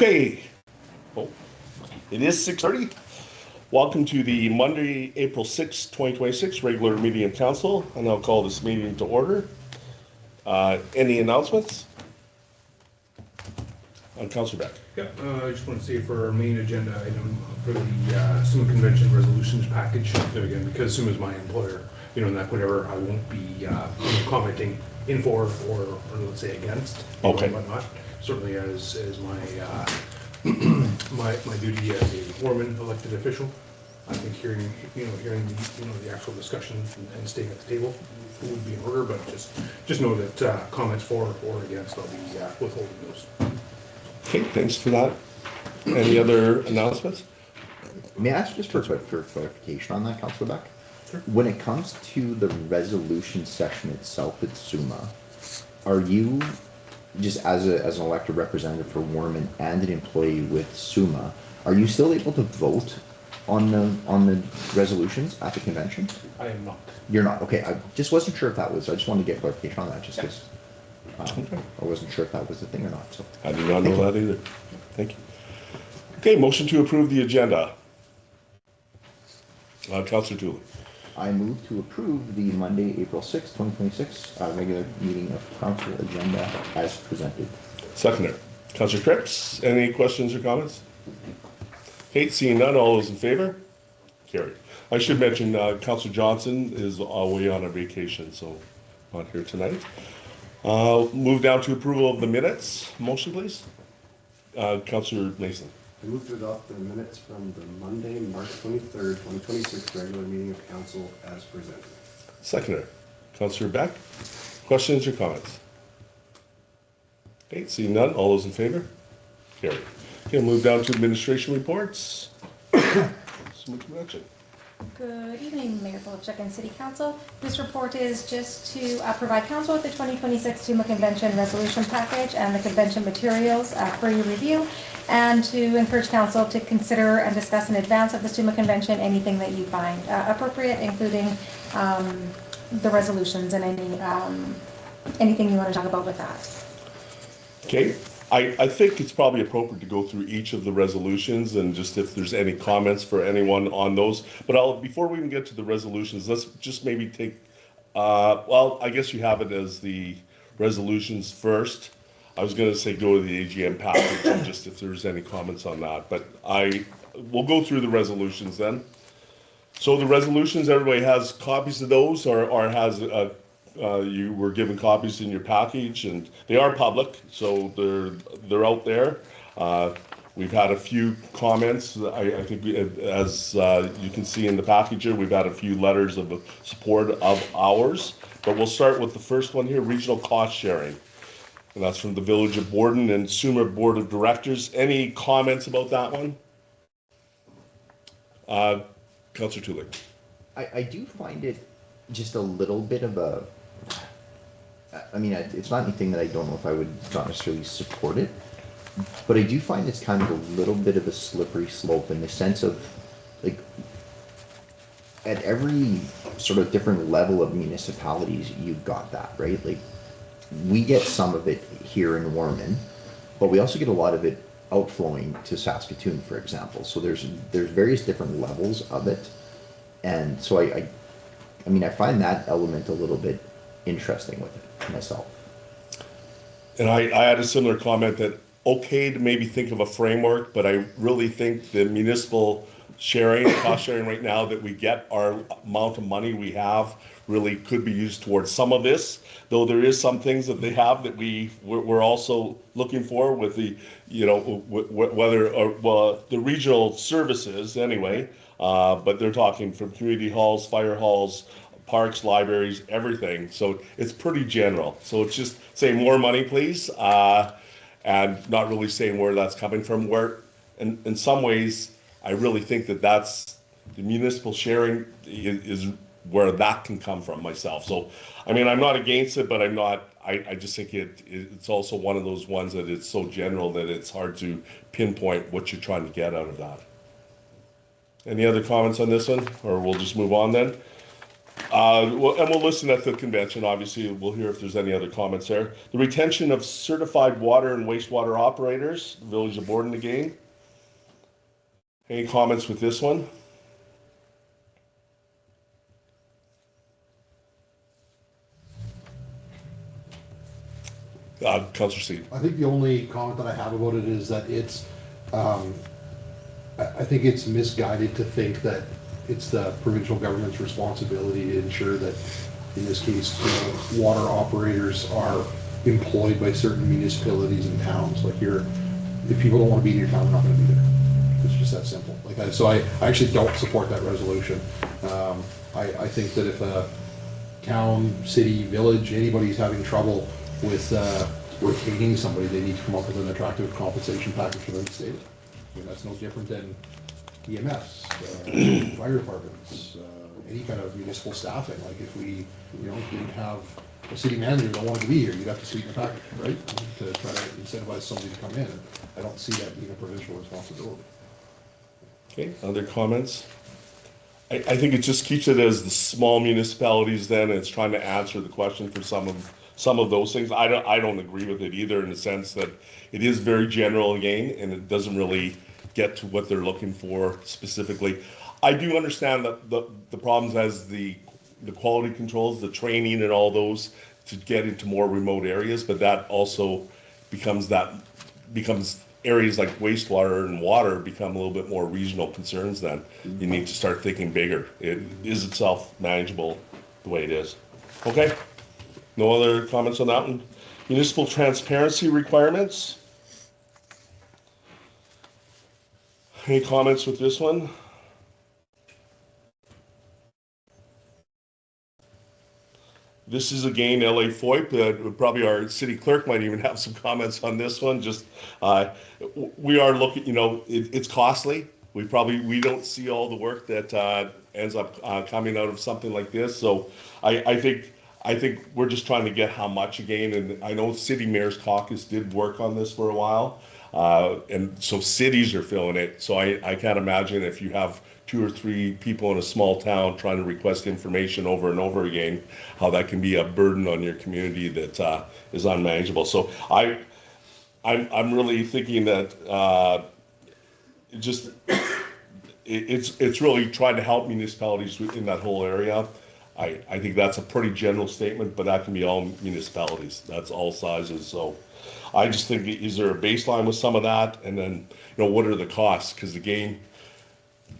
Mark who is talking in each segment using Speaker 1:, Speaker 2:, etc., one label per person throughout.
Speaker 1: Okay, oh, it is 6:30. Welcome to the Monday, April 6, 2026 regular meeting of council, and I'll call this meeting to order. Any announcements? Councilor Beck.
Speaker 2: Yeah, I just want to say for our main agenda item for the SUMA convention resolutions package, and again, because SUMA is my employer, and that whatever, I won't be commenting in for or let's say against,
Speaker 1: Okay.
Speaker 2: Whatnot. Certainly as my my duty as a Warman elected official, I think hearing the actual discussion and staying at the table would be in order, but just know that comments for or against, I'll be withholding those.
Speaker 1: Okay, thanks for that. Any other announcements?
Speaker 3: May I ask just for clarification on that, Councilor Beck?
Speaker 2: Sure.
Speaker 3: When it comes to the resolution section itself at SUMA, are you, just as an elected representative for Warman and an employee with SUMA, are you still able to vote on the resolutions at the convention?
Speaker 2: I am not.
Speaker 3: You're not? Okay, I just wasn't sure if that was, I just wanted to get clarification on that, just because I wasn't sure if that was the thing or not. So
Speaker 1: I did not know that either. Thank you. Okay, motion to approve the agenda. Councilor Tooley.
Speaker 3: I move to approve the Monday, April 6, 2026 regular meeting of council agenda as presented.
Speaker 1: Seconder. Councilor Cripps, any questions or comments? Okay, seeing none, all those in favor? Carried. I should mention Councilor Johnson is away on a vacation, so not here tonight. Move down to approval of the minutes. Motion, please. Councilor Mason.
Speaker 4: I move to adopt the minutes from the Monday, March 23rd, 2026 regular meeting of council as presented.
Speaker 1: Seconder. Councilor Beck. Questions or comments? Okay, seeing none, all those in favor? Carried. Okay, move down to administration reports. Some convention.
Speaker 5: Good evening, Mayor Philipchuk and City Council. This report is just to provide council with the 2026 SUMA Convention resolution package and the convention materials for your review, and to encourage council to consider and discuss in advance of the SUMA Convention anything that you find appropriate, including the resolutions and anything you want to talk about with that.
Speaker 1: Okay, I think it's probably appropriate to go through each of the resolutions and just if there's any comments for anyone on those. But before we even get to the resolutions, let's just maybe take, well, I guess you have it as the resolutions first. I was going to say go to the AGM package and just if there's any comments on that. But we'll go through the resolutions then. So the resolutions, everybody has copies of those or has you were given copies in your package, and they are public, so they're out there. We've had a few comments. I think as you can see in the package here, we've had a few letters of support of ours. But we'll start with the first one here, regional cost sharing. And that's from the Village of Borden and SUMA Board of Directors. Any comments about that one? Councillor Tooley.
Speaker 3: I do find it just a little bit of a, I mean, it's not anything that I don't know if I would not necessarily support it, but I do find it's kind of a little bit of a slippery slope in the sense of, like, at every sort of different level of municipalities, you've got that, right? Like, we get some of it here in Warman, but we also get a lot of it outflowing to Saskatoon, for example. So there's various different levels of it, and so I mean, I find that element a little bit interesting with it myself.
Speaker 1: And I had a similar comment that okay to maybe think of a framework, but I really think the municipal sharing, cost sharing right now that we get, our amount of money we have really could be used towards some of this, though there is some things that they have that we're also looking for with the, whether, well, the regional services anyway, but they're talking from community halls, fire halls, parks, libraries, everything. So it's pretty general. So it's just saying more money, please, and not really saying where that's coming from. Where, in some ways, I really think that's the municipal sharing is where that can come from myself. So, I mean, I'm not against it, but I'm not. I just think it's also one of those ones that it's so general that it's hard to pinpoint what you're trying to get out of that. Any other comments on this one, or we'll just move on then? Well, and we'll listen at the convention, obviously, we'll hear if there's any other comments there. The retention of certified water and wastewater operators, Village of Borden again. Any comments with this one? Councillor Seed.
Speaker 6: I think the only comment that I have about it is that it's, I think it's misguided to think that it's the provincial government's responsibility to ensure that, in this case, water operators are employed by certain municipalities and towns. Like if people don't want to be in your town, they're not going to be there. It's just that simple. So I actually don't support that resolution. I think that if a town, city, village, anybody's having trouble with retaining somebody, they need to come up with an attractive compensation package for them to stay. I mean, that's no different than EMS, fire departments, any kind of municipal staffing. Like if we, didn't have a city manager that wanted to be here, you'd have to sweeten the package, right? To try to incentivize somebody to come in. And I don't see that being a provincial responsibility.
Speaker 1: Okay, other comments? I think it just keeps it as the small municipalities then, and it's trying to answer the question for some of those things. I don't agree with it either, in the sense that it is very general again, and it doesn't really get to what they're looking for specifically. I do understand that the problems as the quality controls, the training and all those to get into more remote areas, but that also becomes areas like wastewater and water become a little bit more regional concerns then. You need to start thinking bigger. It is itself manageable the way it is. Okay, no other comments on that one? Municipal transparency requirements. Any comments with this one? This is again LA FOIP. Probably our city clerk might even have some comments on this one. Just we are looking. It's costly. We don't see all the work that ends up coming out of something like this. So I think we're just trying to get how much again. And I know City Mayor's Caucus did work on this for a while. And so cities are filling it. So I can't imagine if you have 2 or 3 people in a small town trying to request information over and over again, how that can be a burden on your community that is unmanageable. So I'm really thinking that it's really trying to help municipalities in that whole area. I think that's a pretty general statement, but that can be all municipalities. That's all sizes. So I just think, is there a baseline with some of that? And then, what are the costs? Because again,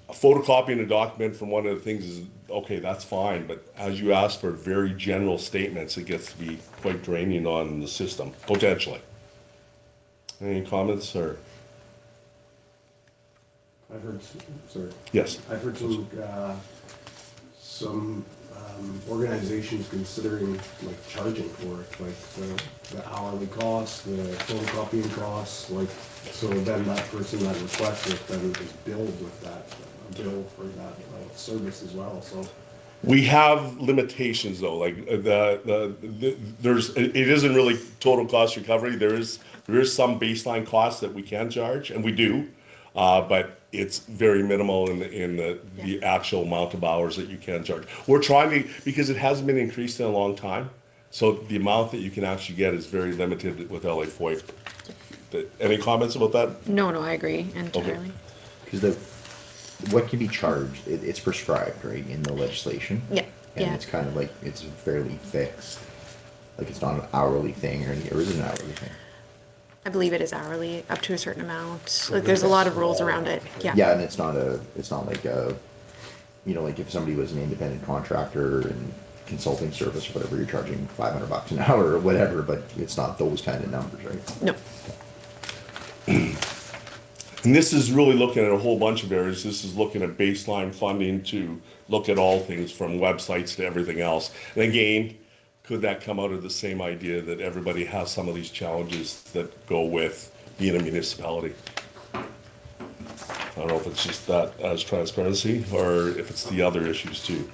Speaker 1: photocopying a document from one of the things is, okay, that's fine. But as you ask for very general statements, it gets to be quite draining on the system, potentially. Any comments or?
Speaker 4: I've heard, sorry.
Speaker 1: Yes.
Speaker 4: I've heard some organizations considering like charging for it, like the hourly costs, the photocopying costs, like, so then that person that requests it then is billed with that, a bill for that service as well. So
Speaker 1: we have limitations though, like it isn't really total cost recovery. There is some baseline costs that we can charge, and we do, but it's very minimal in the actual amount of hours that you can charge. We're trying to, because it hasn't been increased in a long time, so the amount that you can actually get is very limited with LA FOIP. Any comments about that?
Speaker 7: No, I agree entirely.
Speaker 3: Because what can be charged, it's prescribed, right, in the legislation.
Speaker 7: Yeah.
Speaker 3: And it's kind of like, it's fairly fixed. Like it's not an hourly thing or is it an hourly thing?
Speaker 7: I believe it is hourly up to a certain amount. Like there's a lot of rules around it. Yeah.
Speaker 3: Yeah, and it's not like like if somebody was an independent contractor and consulting service or whatever, you're charging $500 an hour or whatever, but it's not those kind of numbers, right?
Speaker 7: No.
Speaker 1: And this is really looking at a whole bunch of areas. This is looking at baseline funding to look at all things from websites to everything else. And again, could that come out of the same idea that everybody has some of these challenges that go with being a municipality? I don't know if it's just that as transparency or if it's the other issues too.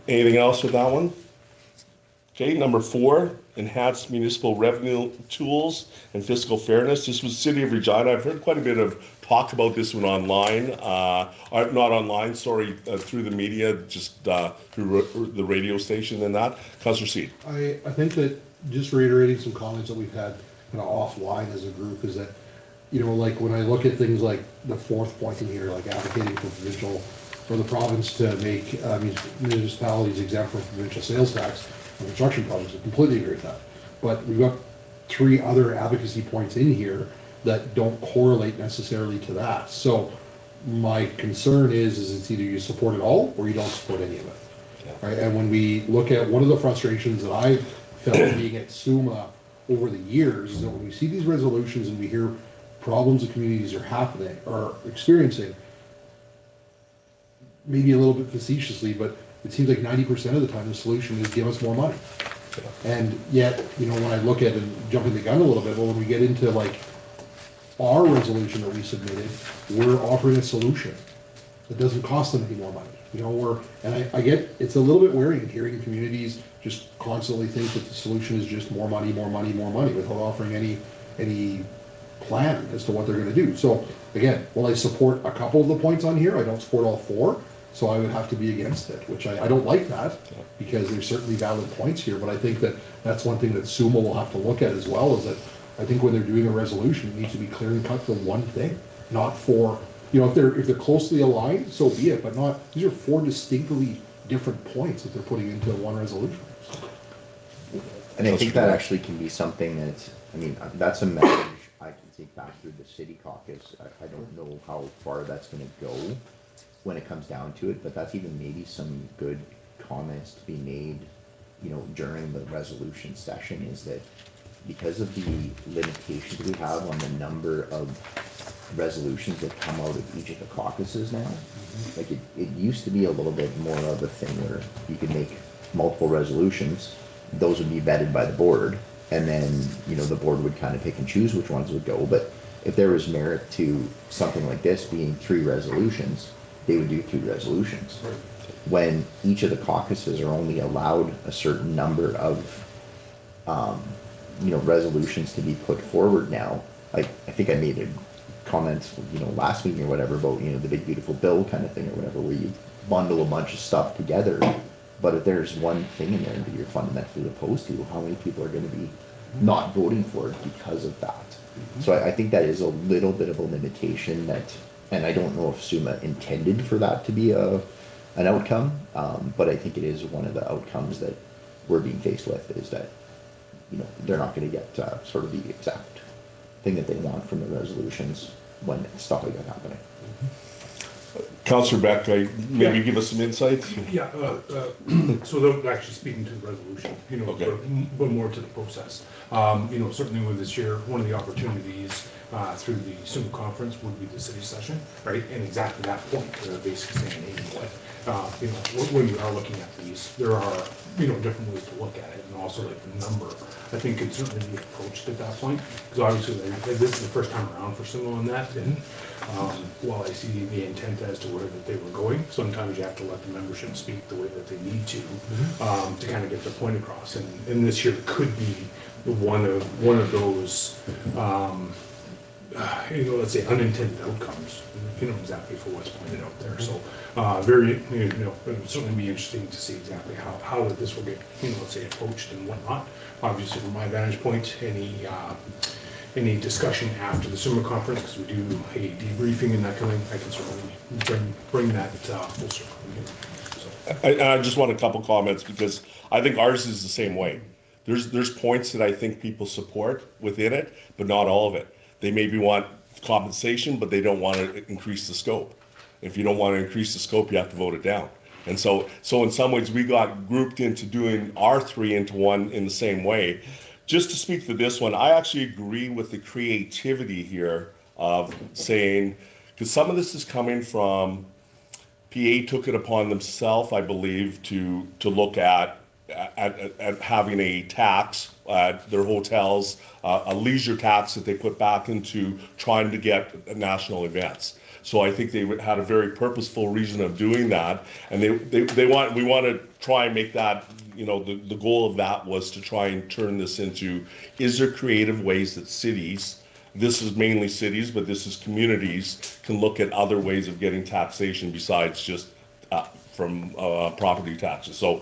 Speaker 1: Anything else with that one? Okay, number 4, enhanced municipal revenue tools and fiscal fairness. This was City of Regina. I've heard quite a bit of talked about this one online, not online, sorry, through the media, just through the radio station and that. Councillor Seed.
Speaker 6: I think that, just reiterating some comments that we've had kind of offline as a group, is that, you know, like when I look at things like the fourth point in here, like advocating for provincial, for the province to make municipalities exempt from provincial sales tax on construction projects, I completely agree with that. But we've got 3 other advocacy points in here that don't correlate necessarily to that. So my concern is it's either you support it all or you don't support any of it. Right? And when we look at one of the frustrations that I felt being at SUMA over the years is that when we see these resolutions and we hear problems that communities are happening or experiencing, maybe a little bit facetiously, but it seems like 90% of the time the solution is give us more money. And yet, you know, when I look at and jumping the gun a little bit, well, when we get into like our resolution that we submitted, we're offering a solution that doesn't cost them any more money. You know, I get, it's a little bit wearing hearing communities just constantly think that the solution is just more money, more money, more money, without offering any plan as to what they're gonna do. So again, while I support a couple of the points on here, I don't support all 4. So I would have to be against it, which I don't like that, because there's certainly valid points here, but I think that that's one thing that SUMA will have to look at as well, is that I think when they're doing a resolution, it needs to be clear and cut to one thing, not for, you know, if they're closely aligned, so be it, but not, these are 4 distinctly different points that they're putting into one resolution.
Speaker 3: And I think that actually can be something that, I mean, that's a message I can take back through the city caucus. I don't know how far that's gonna go when it comes down to it, but that's even maybe some good comments to be made, you know, during the resolution session, is that because of the limitations we have on the number of resolutions that come out of each of the caucuses now, like it used to be a little bit more of a thing where you could make multiple resolutions, those would be vetted by the board, and then, you know, the board would kind of pick and choose which ones would go. But if there was merit to something like this being 3 resolutions, they would do 3 resolutions.
Speaker 2: Right.
Speaker 3: When each of the caucuses are only allowed a certain number of, you know, resolutions to be put forward now, I think I made a comment, you know, last meeting or whatever about, you know, the big beautiful bill kind of thing or whatever, where you bundle a bunch of stuff together. But if there's one thing in there that you're fundamentally opposed to, how many people are going to be not voting for it because of that? So I think that is a little bit of a limitation that, and I don't know if SUMA intended for that to be an outcome, but I think it is one of the outcomes that we're being faced with, is that, you know, they're not going to get sort of the exact thing that they want from the resolutions when stuff like that happening.
Speaker 1: Councillor Beck, maybe give us some insights?
Speaker 2: Yeah, so they're actually speaking to the resolution, you know,
Speaker 1: Okay.
Speaker 2: but more to the process. You know, certainly with this year, one of the opportunities through the SUMA conference would be the city session, right? And exactly that point, basically saying, hey, you know, when we are looking at these, there are, you know, different ways to look at it, and also like the number, I think could certainly be approached at that point, because obviously this is the first time around for SUMA on that, and while I see the intent as to where that they were going, sometimes you have to let the membership speak the way that they need to kind of get their point across, and this year could be one of those, you know, let's say unintended outcomes, you know, exactly for what's pointed out there. So very, you know, it would certainly be interesting to see exactly how this will get, you know, let's say approached and whatnot. Obviously, from my vantage point, any discussion after the SUMA conference, because we do a debriefing and that kind of thing, I can certainly bring that full circle. You know, so.
Speaker 1: I just want a couple comments, because I think ours is the same way. There's points that I think people support within it, but not all of it. They maybe want compensation, but they don't want to increase the scope. If you don't want to increase the scope, you have to vote it down. And so in some ways, we got grouped into doing our 3 into 1 in the same way. Just to speak to this one, I actually agree with the creativity here of saying, because some of this is coming from, PA took it upon themselves, I believe, to look at having a tax at their hotels, a leisure tax that they put back into trying to get national events. So I think they had a very purposeful reason of doing that, and we want to try and make that, you know, the goal of that was to try and turn this into, is there creative ways that cities this is mainly cities, but this is communities can look at other ways of getting taxation besides just from property taxes. So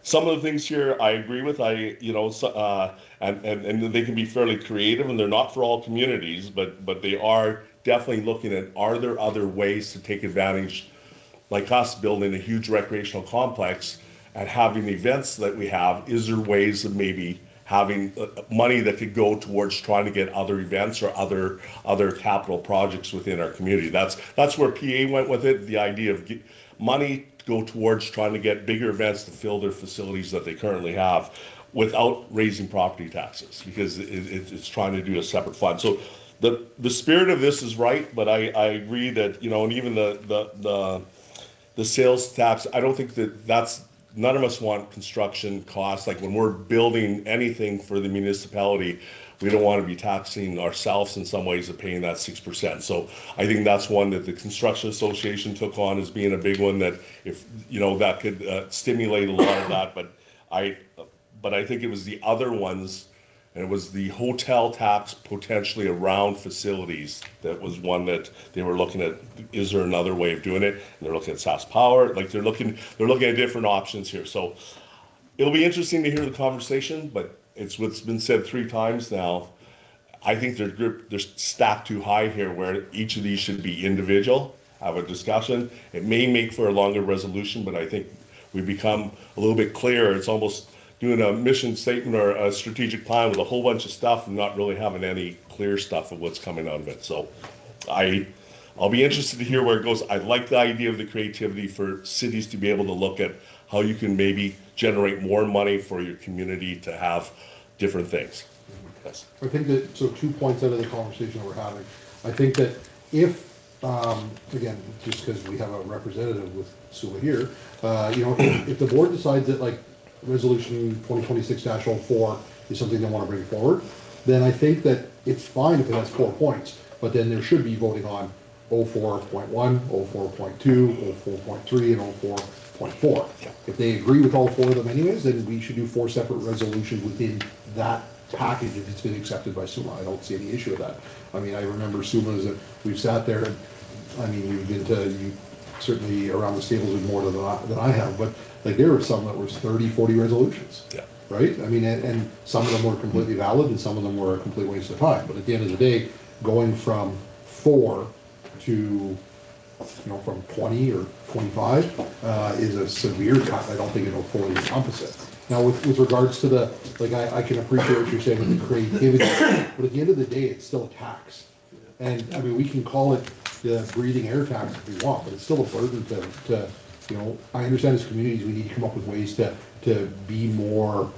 Speaker 1: some of the things here I agree with. And they can be fairly creative, and they're not for all communities, but they are definitely looking at, are there other ways to take advantage, like us building a huge recreational complex and having events that we have, is there ways of maybe having money that could go towards trying to get other events or other capital projects within our community? That's where PA went with it, the idea of money to go towards trying to get bigger events to fill their facilities that they currently have without raising property taxes, because it's trying to do a separate fund. So the spirit of this is right, but I agree that, and even the sales tax, I don't think that's, none of us want construction costs. Like when we're building anything for the municipality, we don't want to be taxing ourselves in some ways of paying that 6%. So I think that's one that the Construction Association took on as being a big one, that if, that could stimulate a lot of that. But I think it was the other ones, and it was the hotel tax potentially around facilities. That was one that they were looking at. Is there another way of doing it? And they're looking at SAS Power. Like they're looking at different options here. So it'll be interesting to hear the conversation, but it's what's been said 3 times now. I think they're stacked too high here, where each of these should be individual, have a discussion. It may make for a longer resolution, but I think we become a little bit clearer. It's almost doing a mission statement or a strategic plan with a whole bunch of stuff and not really having any clear stuff of what's coming out of it. So I'll be interested to hear where it goes. I like the idea of the creativity for cities to be able to look at how you can maybe generate more money for your community to have different things. Yes.
Speaker 6: I think that, so 2 points out of the conversation that we're having. I think that if, again, just because we have a representative with Sula here, if the board decides that like Resolution 2026-04 is something they want to bring forward, then I think that it's fine if it has 4 points, but then there should be voting on 04.1, 04.2, 04.3, and 04.4. If they agree with all 4 of them anyways, then we should do 4 separate resolutions within that package if it's been accepted by SUMA. I don't see any issue with that. I mean, I remember SUMA's that we've sat there, and I mean, you've been to, you certainly around the tables with more than I have, but like there were some that was 30, 40 resolutions.
Speaker 1: Yeah.
Speaker 6: Right? I mean, and some of them were completely valid and some of them were a complete waste of time. But at the end of the day, going from 4 to, from 20 or 25 is a severe cut. I don't think it'll fully encompass it. Now, with regards to the, like, I can appreciate what you're saying with the creativity, but at the end of the day, it's still a tax. And I mean, we can call it the breathing air tax if we want, but it's still a burden to I understand as communities, we need to come up with ways to be more,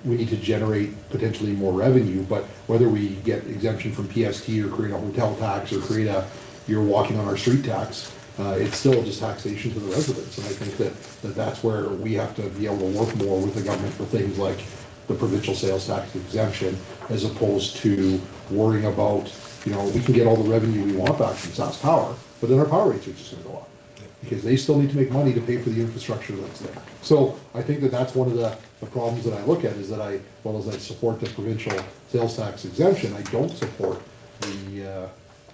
Speaker 6: we need to generate potentially more revenue, but whether we get exemption from PST or create a hotel tax or create you're walking on our street tax, it's still just taxation to the residents. And I think that's where we have to be able to work more with the government for things like the provincial sales tax exemption, as opposed to worrying about, we can get all the revenue we want back from SAS Power, but then our power rates are just gonna go up, because they still need to make money to pay for the infrastructure that's there. So I think that's one of the problems that I look at, is that while as I support the provincial sales tax exemption, I don't support the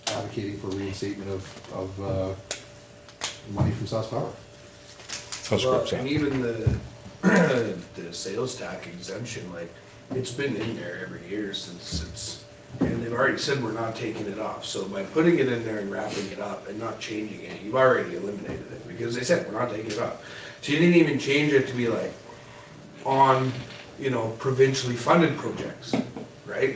Speaker 6: advocating for reinstatement of money from SAS Power.
Speaker 8: Well, and even the sales tax exemption, like, it's been in there every year since and they've already said we're not taking it off. So by putting it in there and wrapping it up and not changing it, you've already eliminated it, because they said we're not taking it off. So you didn't even change it to be like on, provincially funded projects, right?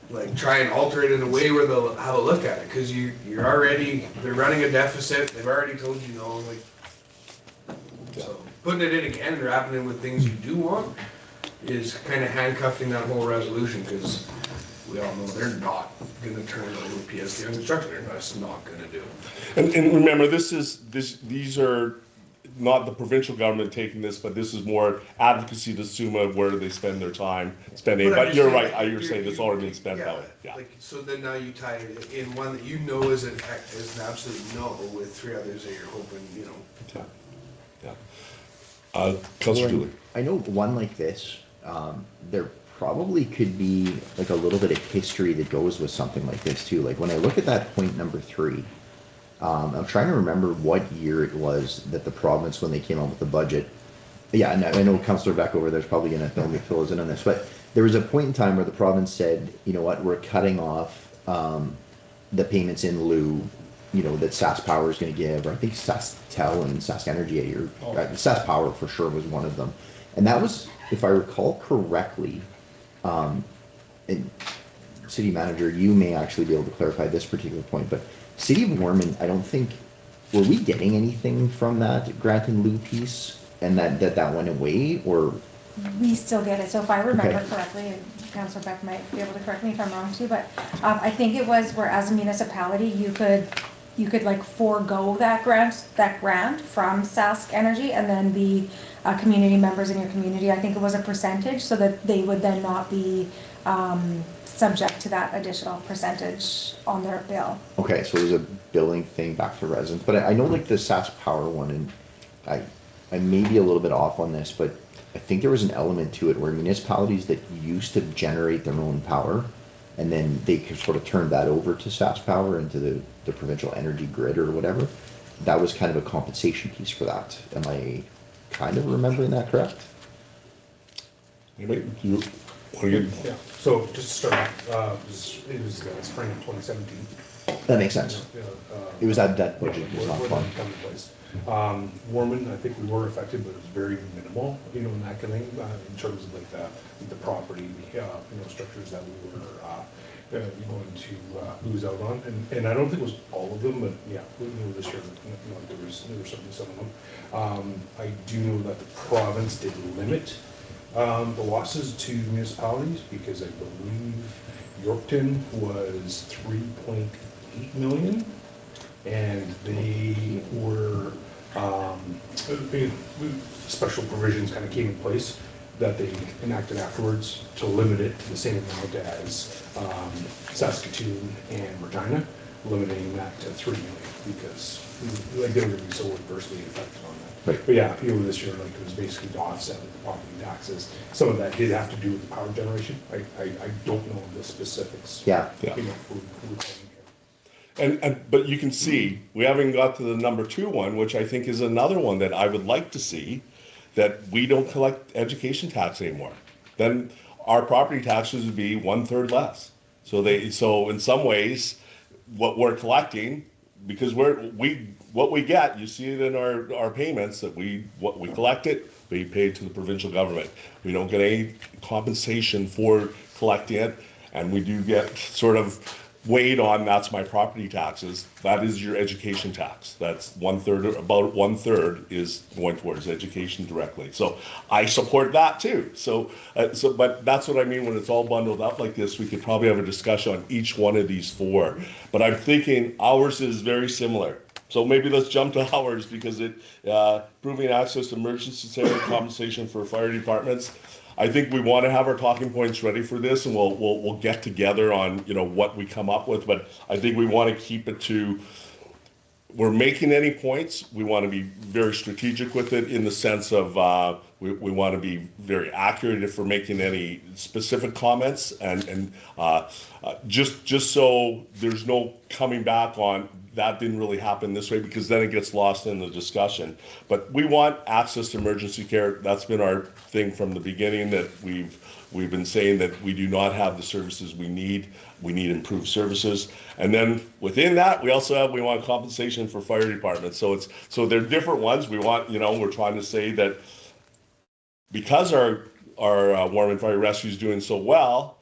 Speaker 8: Like try and alter it in a way where they'll have a look at it, because they're running a deficit. They've already told you no, like, so putting it in again and wrapping it with things you do want is kind of handcuffing that whole resolution, because we all know they're not going to turn over PST on construction. They're just not going to do it.
Speaker 1: And remember, these are not the provincial government taking this, but this is more advocacy to SUMA, where they spend their time spending. But you're right, you're saying it's already been spent that way. Yeah.
Speaker 8: Like, so then now you tie it in one that is an absolute no, with 3 others that you're hoping,
Speaker 1: Yeah. Councilor Dooley.
Speaker 3: I know one like this, they're probably could be like a little bit of history that goes with something like this too. Like when I look at that point number 3, I'm trying to remember what year it was that the province, when they came out with the budget. Yeah, and I know Councillor Beck over there is probably going to tell me fill us in on this, but there was a point in time where the province said, you know what, we're cutting off the payments in lieu, you know, that Sask Power is going to give, or I think SaskTel and Sask Energy, or Sask Power for sure was one of them. And that was, if I recall correctly, and City Manager, you may actually be able to clarify this particular point, but City of Warman, I don't think, were we getting anything from that grant in lieu piece, and that went away, or?
Speaker 5: We still get it, so if I remember
Speaker 3: Okay.
Speaker 5: correctly, and Councillor Beck might be able to correct me if I'm wrong too, but I think it was where as a municipality, you could like forego that grant from Sask Energy, and then the community members in your community, I think it was a percentage, so that they would then not be subject to that additional percentage on their bill.
Speaker 3: Okay, so it was a billing thing back to residents, but I know like the Sask Power one, and I may be a little bit off on this, but I think there was an element to it where municipalities that used to generate their own power, and then they could sort of turn that over to Sask Power into the provincial energy grid or whatever. That was kind of a compensation piece for that. Am I kind of remembering that correct?
Speaker 1: Anybody, you, want to
Speaker 2: Yeah, so just to start off, it was spring of 2017.
Speaker 3: That makes sense. It was that budget was not fun.
Speaker 2: Warman, I think we were affected, but it was very minimal, you know, in that kind of thing, in terms of like the property, you know, structures that we were going to lose out on. And I don't think it was all of them, but yeah, we knew this year, you know, there was certainly some of them. I do know that the province did limit the losses to municipalities, because I believe Yorkton was 3.8 million, and they were, special provisions kind of came in place that they enacted afterwards to limit it to the same amount as Saskatoon and Regina, limiting that to 3 million, because like they were going to be so adversely affected on that.
Speaker 3: Right.
Speaker 2: But yeah, you know, this year, like, it was basically to offset the property taxes. Some of that did have to do with the power generation. I don't know the specifics.
Speaker 3: Yeah.
Speaker 1: Yeah.
Speaker 2: You know, who cares?
Speaker 1: but you can see, we haven't got to the number 2 one, which I think is another one that I would like to see, that we don't collect education tax anymore. Then our property taxes would be 1/3 less. So in some ways, what we're collecting, because what we get, you see it in our payments, that what we collect it, we pay to the provincial government. We don't get any compensation for collecting it, and we do get sort of weighed on, that's my property taxes. That is your education tax. That's 1/3, about 1/3 is going towards education directly. So I support that too. But that's what I mean when it's all bundled up like this. We could probably have a discussion on each one of these 4. But I'm thinking ours is very similar. So maybe let's jump to ours, because proving access to emergency center compensation for fire departments. I think we want to have our talking points ready for this, and we'll get together on, you know, what we come up with. But I think we want to keep it to, we're making any points, we want to be very strategic with it, in the sense of we want to be very accurate if we're making any specific comments, and just so there's no coming back on that didn't really happen this way, because then it gets lost in the discussion. But we want access to emergency care. That's been our thing from the beginning, that we've been saying that we do not have the services we need. We need improved services. And then within that, we want compensation for fire departments. So they're different ones. We want, you know, we're trying to say that because our Warman Fire Rescue is doing so well,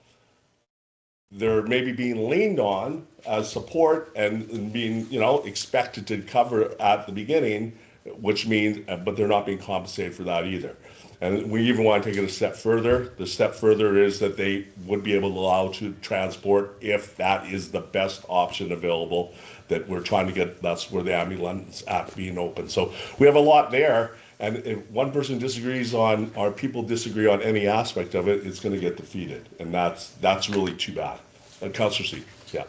Speaker 1: they're maybe being leaned on as support and being, you know, expected to cover at the beginning, which means, but they're not being compensated for that either. And we even want to take it a step further. The step further is that they would be able to allow to transport if that is the best option available, that we're trying to get. That's where the ambulance app being open. So we have a lot there. And if one person disagrees on, or people disagree on any aspect of it, it's going to get defeated. And that's really too bad. Councillor C, yeah.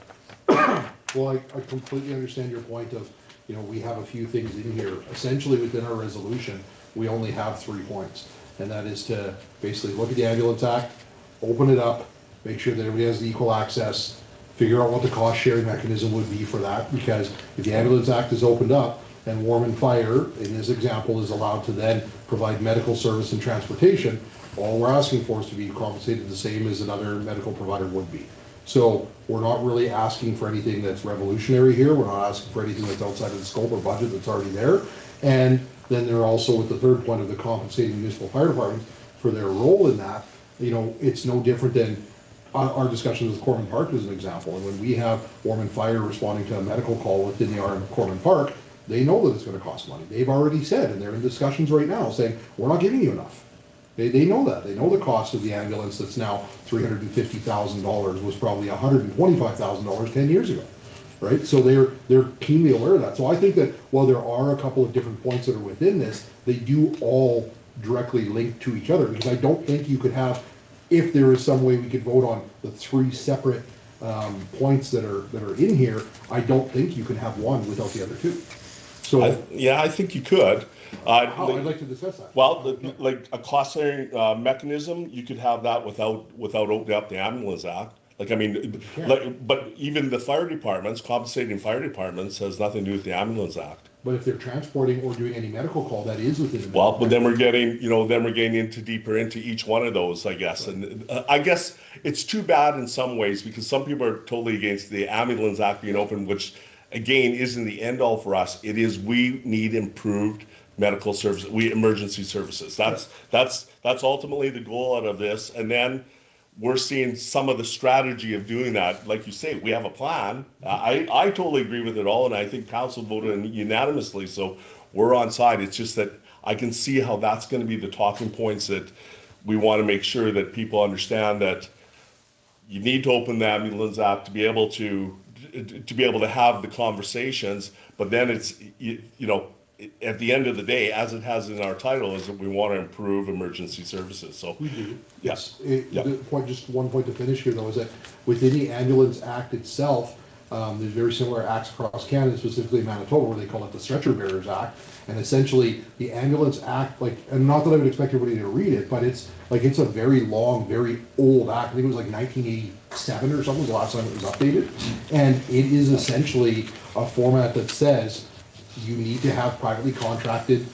Speaker 6: Well, I completely understand your point of, you know, we have a few things in here. Essentially, within our resolution, we only have 3 points. And that is to basically look at the ambulance act, open it up, make sure that everybody has the equal access, figure out what the cost sharing mechanism would be for that, because if the Ambulance Act is opened up, and Warman Fire, in this example, is allowed to then provide medical service and transportation, all we're asking for is to be compensated the same as another medical provider would be. So we're not really asking for anything that's revolutionary here, we're not asking for anything that's outside of the scope or budget that's already there. And then they're also with the third point of the compensating municipal fire departments for their role in that, you know, it's no different than our discussions with Corman Park as an example. And when we have Warman Fire responding to a medical call within the RM of Corman Park, they know that it's gonna cost money. They've already said, and they're in discussions right now, saying, we're not giving you enough. They know that. They know the cost of the ambulance that's now $350,000 was probably $125,000 10 years ago, right? So they're keenly aware of that. So I think that while there are a couple of different points that are within this, they do all directly link to each other, because I don't think you could have, if there is some way we could vote on the three separate points that are in here, I don't think you can have one without the other two. So
Speaker 1: Yeah, I think you could.
Speaker 6: how? I'd like to discuss that.
Speaker 1: Well, like a cost sharing mechanism, you could have that without opening up the Ambulance Act. Like, I mean,
Speaker 6: Yeah.
Speaker 1: like, but even the fire departments, compensating fire departments has nothing to do with the Ambulance Act.
Speaker 6: But if they're transporting or doing any medical call, that is within the.
Speaker 1: Well, but then we're getting, into deeper into each one of those, I guess. And I guess it's too bad in some ways, because some people are totally against the Ambulance Act being open, which again isn't the end all for us. It is, we need improved medical services, emergency services. That's ultimately the goal out of this. And then we're seeing some of the strategy of doing that. Like you say, we have a plan. I totally agree with it all, and I think council voted unanimously, so we're on side. It's just that I can see how that's going to be the talking points that we want to make sure that people understand, that you need to open the Ambulance Act to be able to have the conversations. But then it's, at the end of the day, as it has in our title, is that we want to improve emergency services. So
Speaker 6: We do.
Speaker 1: yes.
Speaker 6: The point, just one point to finish here though, is that within the Ambulance Act itself, there's very similar acts across Canada, specifically Manitoba, where they call it the Stretcher Bearers Act. And essentially, the Ambulance Act, and not that I would expect everybody to read it, but it's a very long, very old act. I think it was like 1987 or something was the last time it was updated. And it is essentially a format that says you need to have privately contracted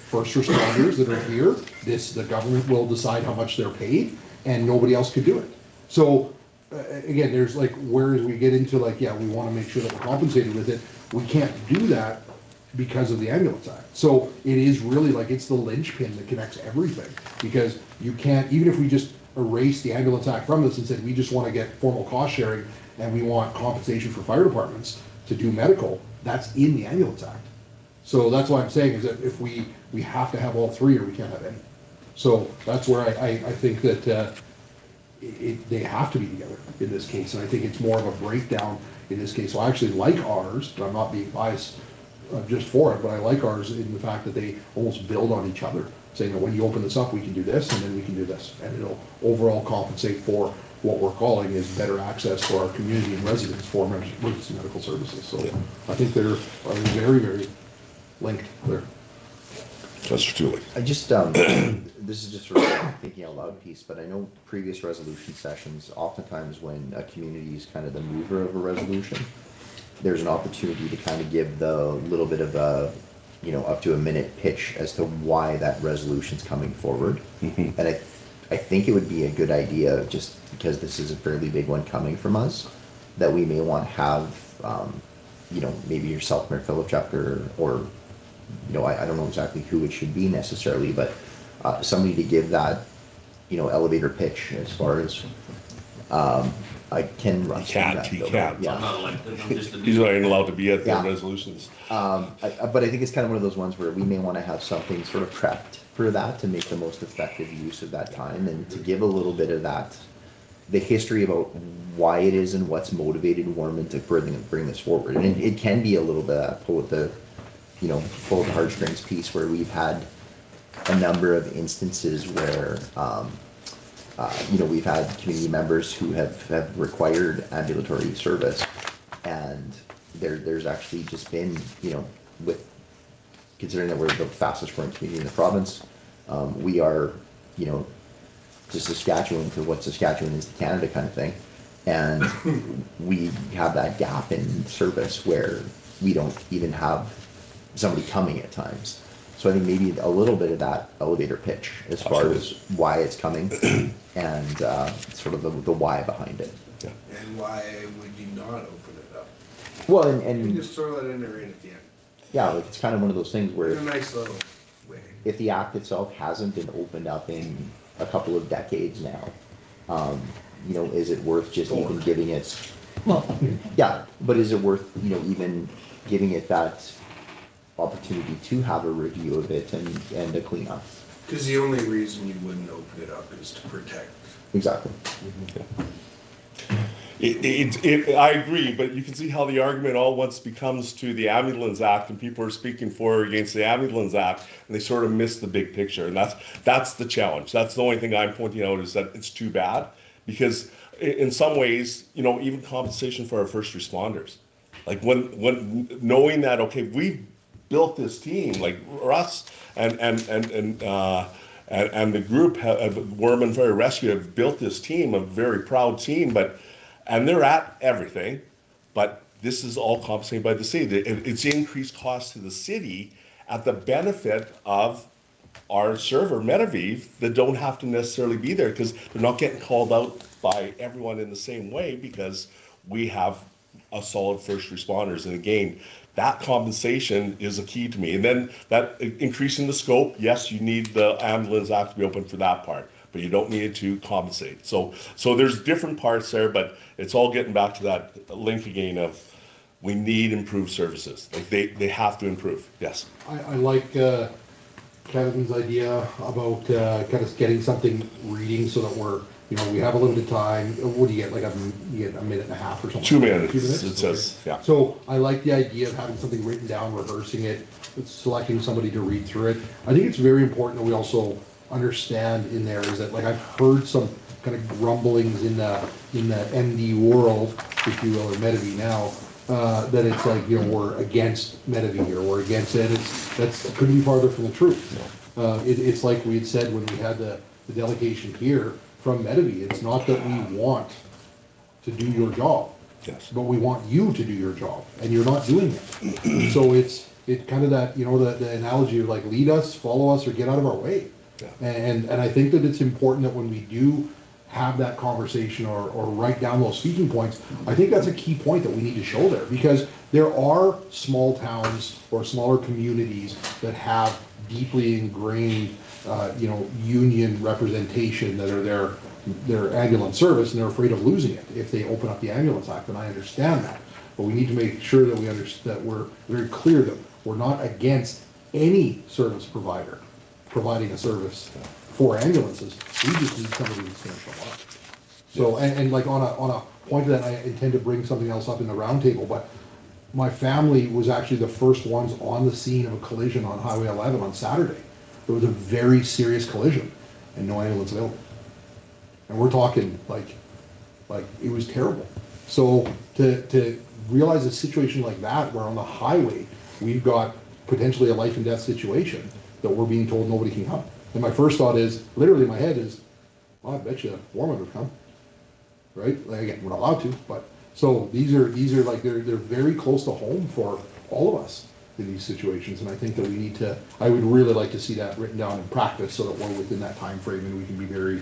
Speaker 6: first responders that are here. The government will decide how much they're paid, and nobody else could do it. So again, there's whereas we get into we want to make sure that we're compensated with it, we can't do that because of the Ambulance Act. So it is really it's the linchpin that connects everything, because you can't, even if we just erase the Ambulance Act from this and said we just want to get formal cost sharing and we want compensation for fire departments to do medical, that's in the Ambulance Act. So that's what I'm saying, is that if we have to have all three, or we can't have any. So that's where I think that they have to be together in this case, and I think it's more of a breakdown in this case. So I actually like ours, but I'm not being biased just for it, but I like ours in the fact that they almost build on each other, saying that when you open this up, we can do this, and then we can do this, and it'll overall compensate for what we're calling is better access for our community and residents for emergency medical services. So yeah. I think they're very, very linked there.
Speaker 1: Mr. Tooley.
Speaker 3: I just, this is just sort of thinking out loud piece, but I know previous resolution sessions, oftentimes when a community is kind of the mover of a resolution, there's an opportunity to kind of give the little bit of a, up to a minute pitch as to why that resolution's coming forward. Mm-hmm. And I think it would be a good idea, just because this is a fairly big one coming from us, that we may want to have, maybe yourself, Mayor Philip Chapter, or I don't know exactly who it should be necessarily, but somebody to give that, elevator pitch as far as I can.
Speaker 1: He can't.
Speaker 3: Yeah.
Speaker 9: I'm not elected, I'm just a.
Speaker 1: He's not even allowed to be at the resolutions.
Speaker 3: But I think it's kind of one of those ones where we may want to have something sort of prepped for that to make the most effective use of that time, and to give a little bit of that, the history about why it is and what's motivated Warman to bring this forward. And it can be a little bit of pull at the heartstrings piece, where we've had a number of instances where we've had community members who have required ambulatory service, and there's actually just been, with considering that we're the fastest growing community in the province, we are, to Saskatchewan for what Saskatchewan is to Canada kind of thing. And we have that gap in service where we don't even have somebody coming at times. So I think maybe a little bit of that elevator pitch as far as why it's coming and sort of the why behind it.
Speaker 1: Yeah.
Speaker 8: And why would you not open it up?
Speaker 3: Well,
Speaker 8: You
Speaker 3: and
Speaker 8: just throw that in there right at the end.
Speaker 3: yeah, like it's kind of one of those things where
Speaker 8: In a nice little way.
Speaker 3: if the act itself hasn't been opened up in a couple of decades now, you know, is it worth just even giving it? Well, yeah, but is it worth, you know, even giving it that opportunity to have a review of it and a cleanup?
Speaker 8: Because the only reason you wouldn't open it up is to protect.
Speaker 3: Exactly.
Speaker 1: I agree, but you can see how the argument all once becomes to the Ambulance Act, and people are speaking for or against the Ambulance Act, and they sort of miss the big picture, and that's the challenge. That's the only thing I'm pointing out, is that it's too bad, because in some ways, you know, even compensation for our first responders, like when knowing that, okay, we built this team, like Russ and the group Warman Fire Rescue have built this team, a very proud team, and they're at everything, but this is all compensated by the city. It's increased cost to the city at the benefit of our server, Metaviv, that don't have to necessarily be there because they're not getting called out by everyone in the same way because we have a solid first responders. And again, that compensation is a key to me. And then that increasing the scope, yes, you need the Ambulance Act to be open for that part, but you don't need it to compensate. So there's different parts there, but it's all getting back to that link again of we need improved services. Like they have to improve. Yes.
Speaker 6: I like Kevin's idea about kind of getting something reading so that we're, you know, we have a limited time. What do you get, like you get a minute and a half or something?
Speaker 1: 2 minutes,
Speaker 6: 2 minutes?
Speaker 1: it says, yeah.
Speaker 6: So I like the idea of having something written down, rehearsing it, selecting somebody to read through it. I think it's very important that we also understand in there is that, like, I've heard some kind of grumblings in the MD world, if you will, or Metavi now, that it's like, you know, we're against Metavi or we're against it. That's couldn't be farther from the truth. It's like we had said when we had the delegation here from Metavi. It's not that we want to do your job,
Speaker 1: Yes.
Speaker 6: but we want you to do your job, and you're not doing it. So it's kind of that, you know, the analogy of like lead us, follow us, or get out of our way.
Speaker 1: Yeah.
Speaker 6: And I think that it's important that when we do have that conversation or write down those speaking points, I think that's a key point that we need to show there, because there are small towns or smaller communities that have deeply ingrained, you know, union representation that are their ambulance service, and they're afraid of losing it if they open up the Ambulance Act, and I understand that. But we need to make sure that we understand, that we're very clear that we're not against any service provider providing a service for ambulances. We just need somebody that's gonna show up. So, and like on a point of that, I intend to bring something else up in the roundtable, but my family was actually the first ones on the scene of a collision on Highway 11 on Saturday. It was a very serious collision and no ambulance available. And we're talking like it was terrible. So to realize a situation like that, where on the highway, we've got potentially a life and death situation that we're being told nobody can come. And my first thought is, literally in my head is, well, I bet you Warman would come, right? Like, again, we're not allowed to, but so these are like, they're very close to home for all of us in these situations. And I think that we need to, I would really like to see that written down in practice so that we're within that time frame and we can be very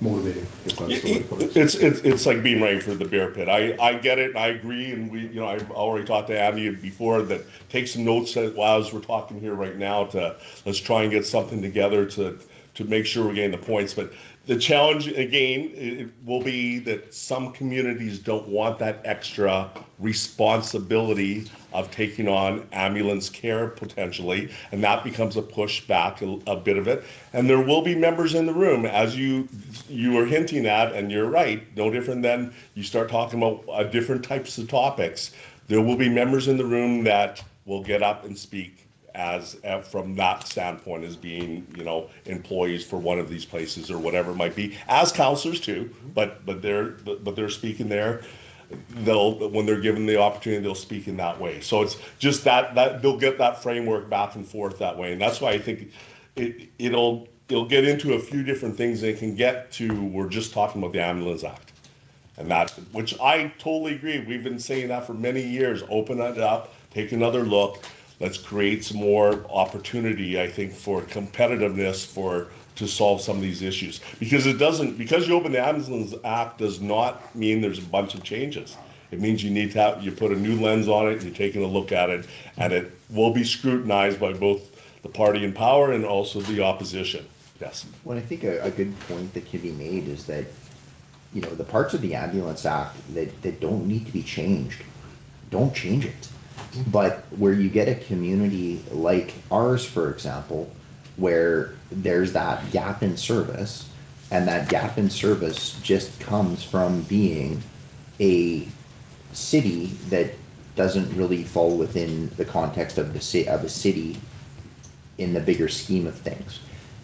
Speaker 6: motivating, if that's the way to put it.
Speaker 1: It's like being ready for the bear pit. I get it, and I agree, and we, you know, I've already talked to Andy before that take some notes as we're talking here right now to let's try and get something together to make sure we're getting the points. But the challenge again, it will be that some communities don't want that extra responsibility of taking on ambulance care potentially, and that becomes a pushback, a bit of it. And there will be members in the room, as you were hinting at, and you're right, no different than you start talking about different types of topics. There will be members in the room that will get up and speak as from that standpoint, as being, you know, employees for one of these places or whatever it might be, as counselors too, but they're speaking there. When they're given the opportunity, they'll speak in that way. So it's just that they'll get that framework back and forth that way, and that's why I think it'll it'll get into a few different things. They can get to, we're just talking about the Ambulance Act. And that, which I totally agree. We've been saying that for many years. Open it up, take another look. Let's create some more opportunity, I think, for competitiveness to solve some of these issues. Because because you open the Ambulance Act does not mean there's a bunch of changes. It means you put a new lens on it, you're taking a look at it, and it will be scrutinized by both the party in power and also the opposition. Yes.
Speaker 3: Well, I think a good point that can be made is that, the parts of the Ambulance Act that don't need to be changed, don't change it. But where you get a community like ours, for example, where there's that gap in service, and that gap in service just comes from being a city that doesn't really fall within the context of a city in the bigger scheme of things.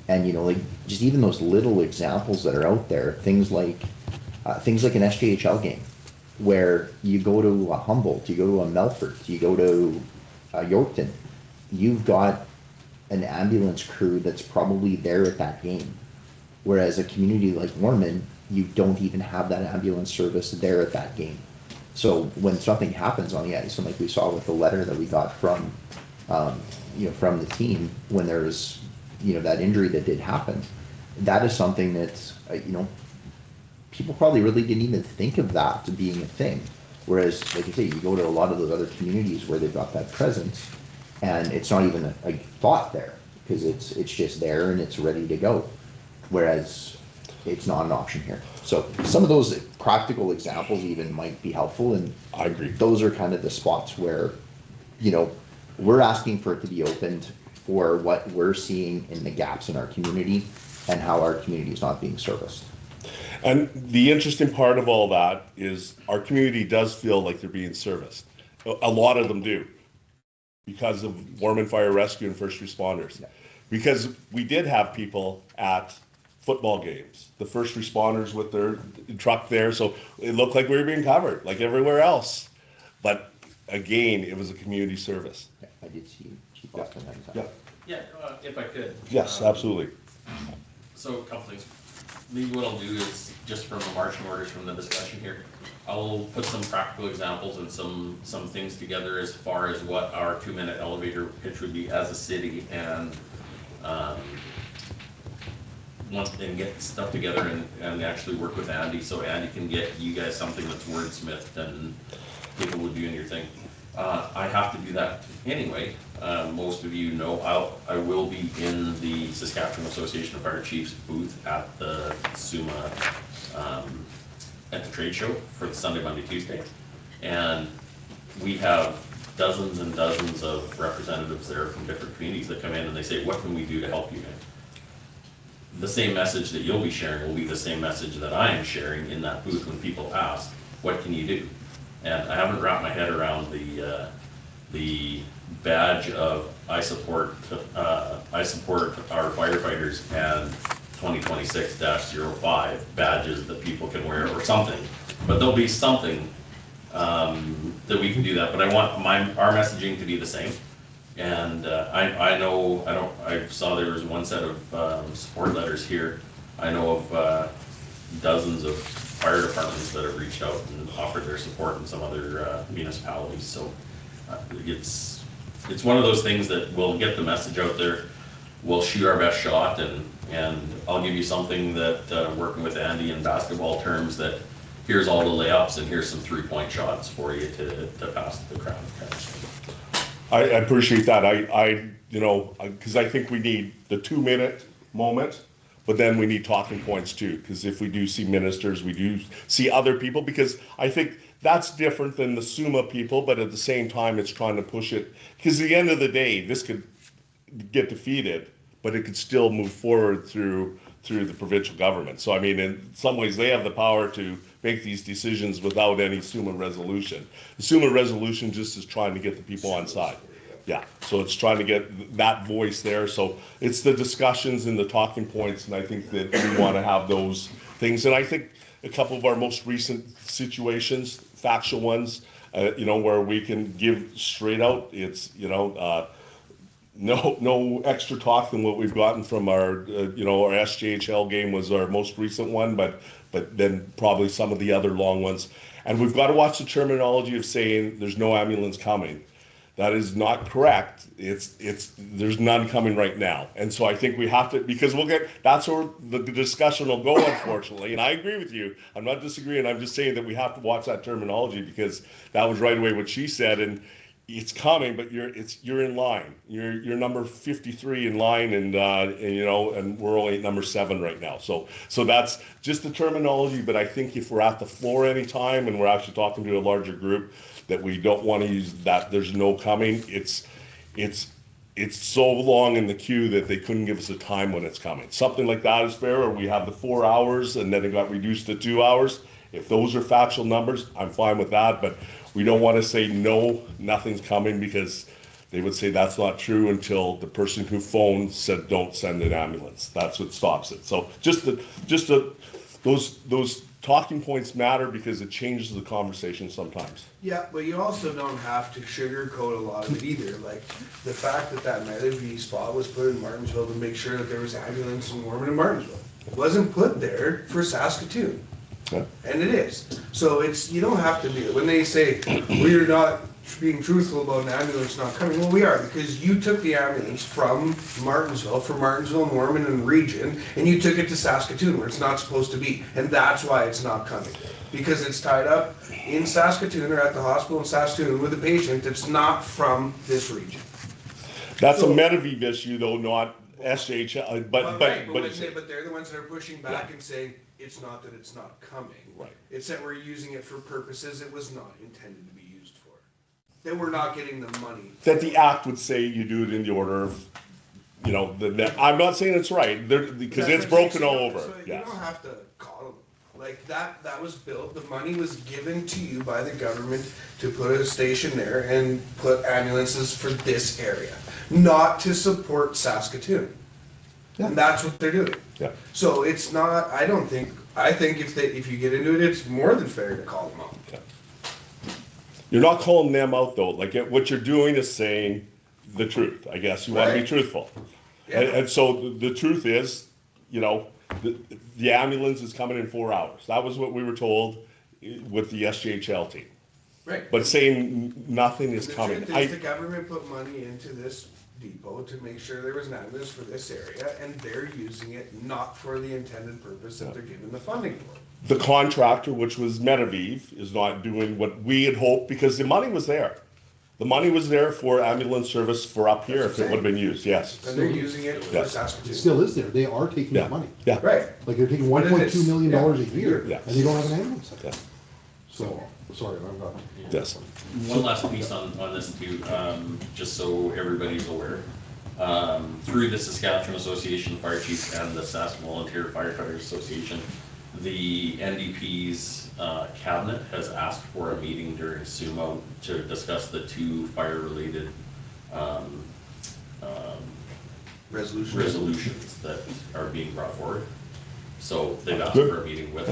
Speaker 3: And like just even those little examples that are out there, things like an SJHL game, where you go to a Humboldt, you go to a Melfort, you go to Yorkton, you've got an ambulance crew that's probably there at that game. Whereas a community like Warman, you don't even have that ambulance service there at that game. So when something happens on the ice, and like we saw with the letter that we got from the team, when there's that injury that did happen, that is something that people probably really didn't even think of that to being a thing. Whereas, like you say, you go to a lot of those other communities where they've got that presence, and it's not even a thought there, because it's just there and it's ready to go. Whereas it's not an option here. So some of those practical examples even might be helpful, and
Speaker 1: I agree.
Speaker 3: Those are kind of the spots where, we're asking for it to be opened for what we're seeing in the gaps in our community and how our community is not being serviced.
Speaker 1: And the interesting part of all that is our community does feel like they're being serviced. A lot of them do, because of Warman Fire Rescue and first responders.
Speaker 3: Yeah.
Speaker 1: Because we did have people at football games, the first responders with their truck there, so it looked like we were being covered, like everywhere else. But again, it was a community service.
Speaker 3: Yeah, I did see Chief Austin had
Speaker 1: Yeah.
Speaker 3: that.
Speaker 9: Yeah, if I could.
Speaker 1: Yes, absolutely.
Speaker 9: So a couple things. Maybe what I'll do is, just from the marching orders from the discussion here, I'll put some practical examples and some things together as far as what our 2-minute elevator pitch would be as a city, and and get stuff together and actually work with Andy, so Andy can get you guys something that's wordsmithed and people would do in your thing. I have to do that anyway. Most of you know I will be in the Saskatchewan Association of Fire Chiefs booth at the SUMA at the trade show for the Sunday, Monday, Tuesday, and we have dozens and dozens of representatives there from different communities that come in and they say, what can we do to help you guys? The same message that you'll be sharing will be the same message that I am sharing in that booth when people ask, what can you do? And I haven't wrapped my head around the badge of I support our firefighters and 2026-05 badges that people can wear or something. But there'll be something that we can do that. But I want our messaging to be the same. And I saw there was one set of support letters here. I know of dozens of fire departments that have reached out and offered their support in some other municipalities. So it's one of those things that we'll get the message out there. We'll shoot our best shot, and I'll give you something that working with Andy in basketball terms, that here's all the layups and here's some 3-point shots for you to pass the crowd.
Speaker 1: I appreciate that. Because I think we need the 2-minute moment, but then we need talking points too. Because if we do see ministers, we do see other people, because I think that's different than the SUMA people, but at the same time, it's trying to push it. Because at the end of the day, this could get defeated, but it could still move forward through the provincial government. So I mean, in some ways, they have the power to make these decisions without any SUMA resolution. The SUMA resolution just is trying to get the people on side. Yeah, so it's trying to get that voice there. So it's the discussions and the talking points, and I think that we want to have those things. And I think a couple of our most recent situations, factual ones, where we can give straight out, it's, no extra talk than what we've gotten from our, our SJHL game was our most recent one, but then probably some of the other long ones. And we've got to watch the terminology of saying there's no ambulance coming. That is not correct. There's none coming right now. And so I think we have to, because that's where the discussion will go, unfortunately. And I agree with you. I'm not disagreeing. I'm just saying that we have to watch that terminology, because that was right away what she said. And it's coming, but you're in line. You're number 53 in line, and we're only at number 7 right now. So that's just the terminology. But I think if we're at the floor anytime and we're actually talking to a larger group, that we don't want to use that there's no coming. It's so long in the queue that they couldn't give us a time when it's coming. Something like that is fair, or we have the 4 hours and then it got reduced to 2 hours. If those are factual numbers, I'm fine with that, but we don't want to say no, nothing's coming, because they would say that's not true until the person who phoned said don't send an ambulance. That's what stops it. So those talking points matter, because it changes the conversation sometimes.
Speaker 8: Yeah, but you also don't have to sugarcoat a lot of it either. Like the fact that Medivie spot was put in Martinsville to make sure that there was ambulance in Warman and Martinsville. It wasn't put there for Saskatoon.
Speaker 1: Yeah.
Speaker 8: And it is. So you don't have to be, when they say, we're not being truthful about an ambulance not coming, well, we are, because you took the ambulance from Martinsville, Warman and region, and you took it to Saskatoon where it's not supposed to be. And that's why it's not coming. Because it's tied up in Saskatoon or at the hospital in Saskatoon with a patient that's not from this region.
Speaker 1: That's a Medivie issue though, not SHL, but
Speaker 8: they're the ones that are pushing back and saying, it's not that it's not coming.
Speaker 1: Right.
Speaker 8: It's that we're using it for purposes it was not intended to be used for. That we're not getting the money.
Speaker 1: That the act would say you do it in the order of, I'm not saying it's right, because it's broken all over.
Speaker 8: So
Speaker 1: yes.
Speaker 8: You don't have to call them. Like that was built, the money was given to you by the government to put a station there and put ambulances for this area, not to support Saskatoon.
Speaker 1: Yeah.
Speaker 8: And that's what they're doing.
Speaker 1: Yeah.
Speaker 8: So it's not, I think if you get into it, it's more than fair to call them out.
Speaker 1: Yeah. You're not calling them out though. Like what you're doing is saying the truth. I guess you want to be truthful.
Speaker 8: Yeah.
Speaker 1: And so the truth is, the ambulance is coming in 4 hours. That was what we were told with the SJHL team.
Speaker 8: Right.
Speaker 1: But saying nothing is coming.
Speaker 8: The truth is the government put money into this depot to make sure there was an ambulance for this area, and they're using it not for the intended purpose that they're given the funding for.
Speaker 1: The contractor, which was Medivie, is not doing what we had hoped, because the money was there. The money was there for ambulance service for up here if it would have been used, yes.
Speaker 8: And they're using it for Saskatoon.
Speaker 6: It still is there. They are taking
Speaker 1: Yeah.
Speaker 6: that money.
Speaker 1: Yeah.
Speaker 8: Right.
Speaker 6: Like they're taking
Speaker 8: But it
Speaker 6: $1.2
Speaker 8: is.
Speaker 6: million
Speaker 8: Yeah.
Speaker 6: a year,
Speaker 1: Yeah.
Speaker 6: and they don't have an ambulance.
Speaker 1: Yeah.
Speaker 6: So, sorry, I'm not.
Speaker 1: Yes.
Speaker 9: One last piece on this too, just so everybody's aware. Through the Saskatchewan Association of Fire Chiefs and the Sask Volunteer Firefighters Association, the NDP's cabinet has asked for a meeting during SUMO to discuss the 2 fire-related resolutions that are being brought forward. So they've asked for a meeting with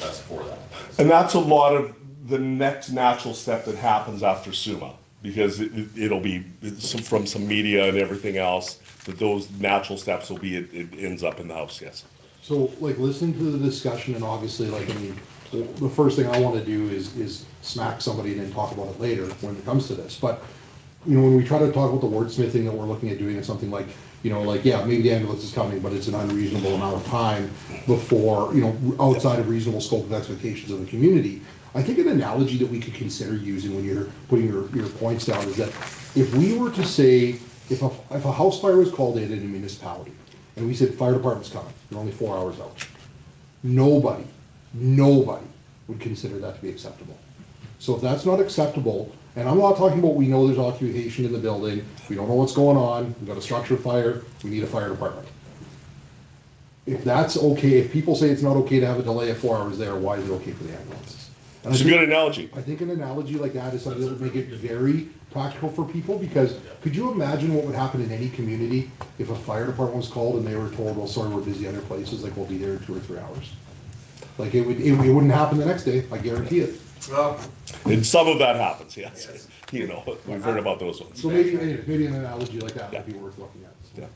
Speaker 9: us for that.
Speaker 1: And that's a lot of the next natural step that happens after SUMA, because it'll be from some media and everything else, but those natural steps will be, it ends up in the House, yes.
Speaker 6: So, like, listening to the discussion, and obviously, like, I mean, the first thing I want to do is smack somebody and then talk about it later when it comes to this. But, when we try to talk about the wordsmithing that we're looking at doing, it's something like, yeah, maybe the ambulance is coming, but it's an unreasonable amount of time before, outside of reasonable scope of expectations of the community. I think an analogy that we could consider using when you're putting your points down is that if we were to say, if a house fire was called in a municipality, and we said fire department's coming, they're only 4 hours out, nobody would consider that to be acceptable. So if that's not acceptable, and I'm not talking about we know there's occupation in the building, we don't know what's going on, we've got a structured fire, we need a fire department. If that's okay, if people say it's not okay to have a delay of 4 hours there, why is it okay for the ambulances? And
Speaker 1: It's a good analogy.
Speaker 6: I think an analogy like that is something that would make it very practical for people, because could you imagine what would happen in any community if a fire department was called and they were told, well, sorry, we're busy other places, like we'll be there in 2 or 3 hours. Like it wouldn't happen the next day, I guarantee it.
Speaker 8: Well,
Speaker 1: And some of that happens, yes.
Speaker 8: Yes.
Speaker 1: You know, we've heard about those ones.
Speaker 6: So maybe an analogy like that might be worth looking at.
Speaker 1: Yeah.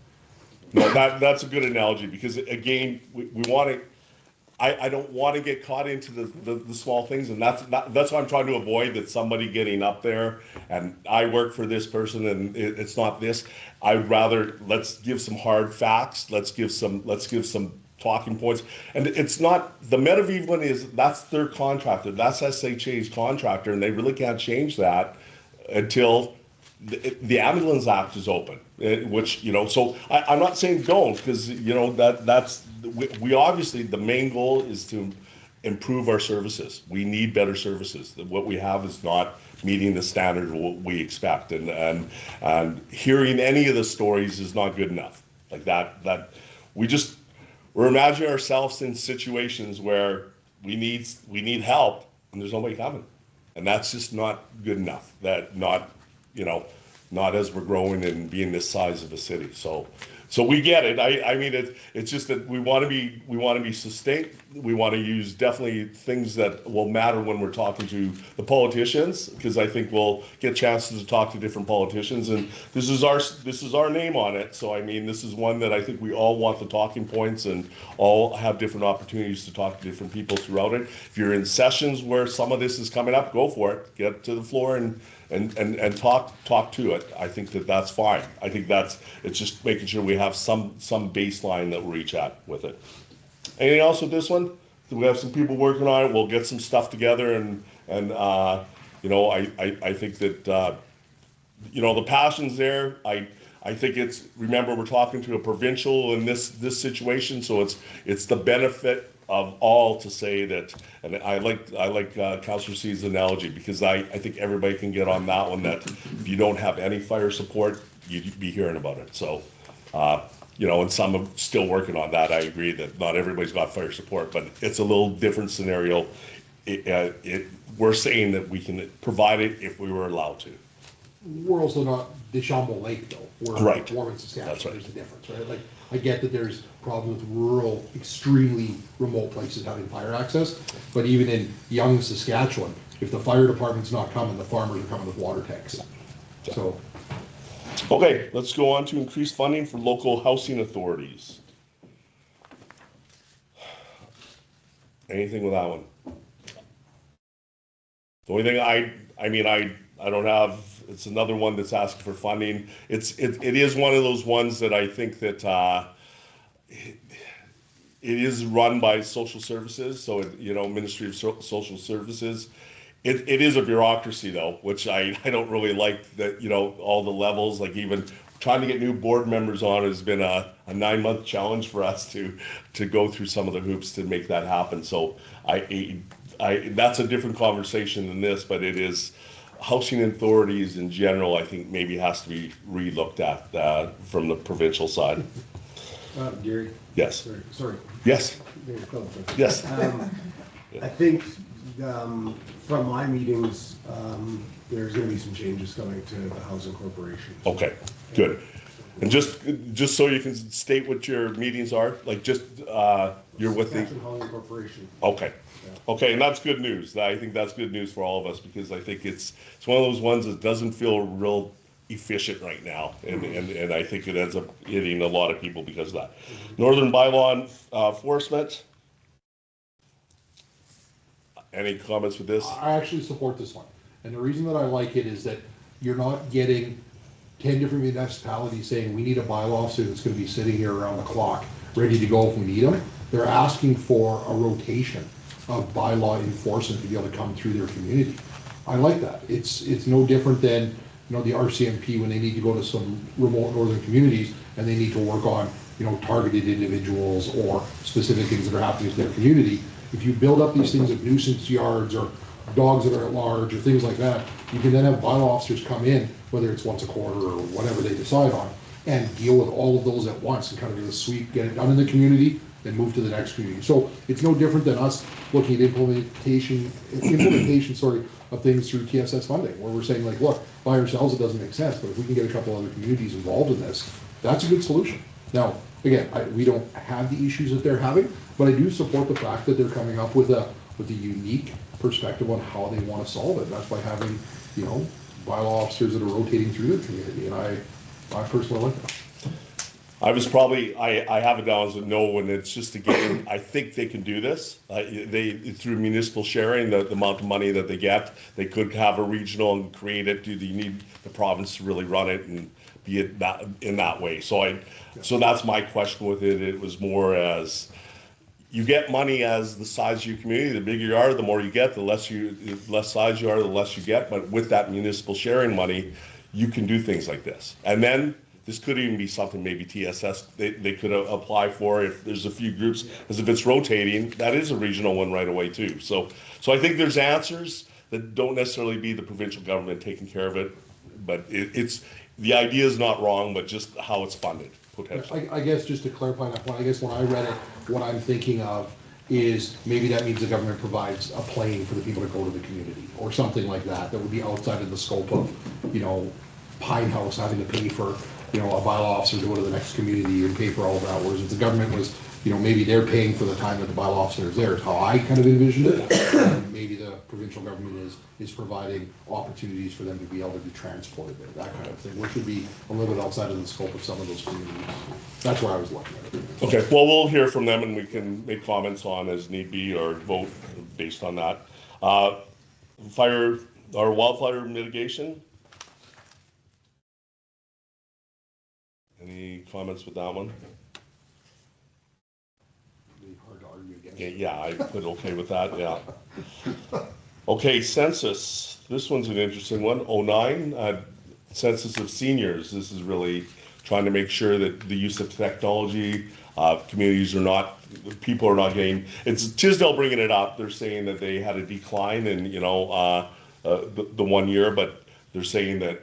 Speaker 1: No, that's a good analogy, because again, we want to, I don't want to get caught into the small things, and that's what I'm trying to avoid, that somebody getting up there and I work for this person and it's not this. I'd rather, let's give some hard facts, let's give some talking points. And it's not, the Medivh one is, that's their contractor, that's SHA's contractor, and they really can't change that until the Ambulance Act is open, which, you know, so I'm not saying don't, because, you know, we obviously, the main goal is to improve our services. We need better services. What we have is not meeting the standard of what we expect, and hearing any of the stories is not good enough. Like that we're imagining ourselves in situations where we need help and there's nobody coming, and that's just not good enough. You know, not as we're growing and being this size of a city. So we get it. I mean, it's just that we want to be sustained. We want to use definitely things that will matter when we're talking to the politicians, because I think we'll get chances to talk to different politicians, and this is our name on it. So I mean, this is one that I think we all want the talking points, and all have different opportunities to talk to different people throughout it. If you're in sessions where some of this is coming up, go for it. Get to the floor and talk to it. I think that's fine. I think it's just making sure we have some baseline that we'll reach at with it. Anything else with this one? We have some people working on it. We'll get some stuff together, and you know, I think that you know, the passion's there. I think remember, we're talking to a provincial in this situation, so it's the benefit of all to say that. And I like Councillor C's analogy, because I think everybody can get on that one, that if you don't have any fire support, you'd be hearing about it. So you know, and some are still working on that. I agree that not everybody's got fire support, but it's a little different scenario. We're saying that we can provide it if we were allowed to.
Speaker 6: We're also not Deschambault Lake, though. We're
Speaker 1: Right.
Speaker 6: Warman, Saskatchewan.
Speaker 1: That's right.
Speaker 6: There's a difference, right? Like, I get that there's problems with rural, extremely remote places having fire access, but even in young Saskatchewan, if the fire department's not coming, the farmers are coming with water tanks. So.
Speaker 1: Okay, let's go on to increased funding for local housing authorities. Anything with that one? The only thing I don't have, it's another one that's asking for funding. It is one of those ones that I think that it is run by social services, so you know, Ministry of Social Services. It is a bureaucracy though, which I don't really like, that, you know, all the levels, like even trying to get new board members on has been a 9-month challenge for us to go through some of the hoops to make that happen. So that's a different conversation than this, but it is housing authorities in general, I think maybe has to be re-looked at from the provincial side.
Speaker 4: Gary?
Speaker 1: Yes.
Speaker 4: Sorry.
Speaker 1: Yes. Yes.
Speaker 4: I think from my meetings, there's going to be some changes coming to the housing corporation.
Speaker 1: Okay, good. And just so you can state what your meetings are, like just you're with the
Speaker 4: Saskatchewan Housing Corporation.
Speaker 1: Okay. Okay, and that's good news. I think that's good news for all of us, because I think it's one of those ones that doesn't feel real efficient right now, and I think it ends up hitting a lot of people because of that. Northern bylaw enforcement. Any comments with this?
Speaker 6: I actually support this one. And the reason that I like it is that you're not getting 10 different municipalities saying, we need a bylaw officer that's going to be sitting here around the clock, ready to go if we need them. They're asking for a rotation of bylaw enforcement to be able to come through their community. I like that. It's no different than, you know, the RCMP when they need to go to some remote northern communities and they need to work on, you know, targeted individuals or specific things that are happening to their community. If you build up these things of nuisance yards or dogs that are at large or things like that, you can then have bylaw officers come in, whether it's once a quarter or whatever they decide on, and deal with all of those at once and kind of do a sweep, get it done in the community, then move to the next community. So it's no different than us looking at implementation of things through TSS funding, where we're saying, like, look, by ourselves it doesn't make sense, but if we can get a couple other communities involved in this, that's a good solution. Now, again, we don't have the issues that they're having, but I do support the fact that they're coming up with a with a unique perspective on how they want to solve it. That's by having, you know, bylaw officers that are rotating through the community, and I personally like that.
Speaker 1: I have it down as a no, and it's just again, I think they can do this. Through municipal sharing, the amount of money that they get, they could have a regional and create it. Do you need the province to really run it and be it that in that way? So that's my question with it. It was more as you get money as the size of your community. The bigger you are, the more you get. The less size you are, the less you get. But with that municipal sharing money, you can do things like this. And then this could even be something maybe TSS they could apply for if there's a few groups, because if it's rotating, that is a regional one right away too. So I think there's answers that don't necessarily be the provincial government taking care of it, but it's the idea is not wrong, but just how it's funded potentially.
Speaker 6: I guess just to clarify that point, I guess when I read it, what I'm thinking of is maybe that means the government provides a plane for the people to go to the community or something like that, that would be outside of the scope of, you know, Pine House having to pay for, you know, a bylaw officer to go to the next community and pay for all of that, whereas if the government was, you know, maybe they're paying for the time that the bylaw officer is there, is how I kind of envisioned it. And maybe the provincial government is providing opportunities for them to be able to be transported there, that kind of thing, which would be a little bit outside of the scope of some of those communities. That's where I was looking at it.
Speaker 1: Okay, well, we'll hear from them and we can make comments on as need be or vote based on that. Fire or wildfire mitigation? Any comments with that one?
Speaker 6: Be hard to argue against.
Speaker 1: Okay, yeah, I put okay with that, yeah. Okay, census. This one's an interesting one. 09, census of seniors. This is really trying to make sure that the use of technology, communities are not, people are not getting, it's Tisdale bringing it up. They're saying that they had a decline in, you know, the 1 year, but they're saying that,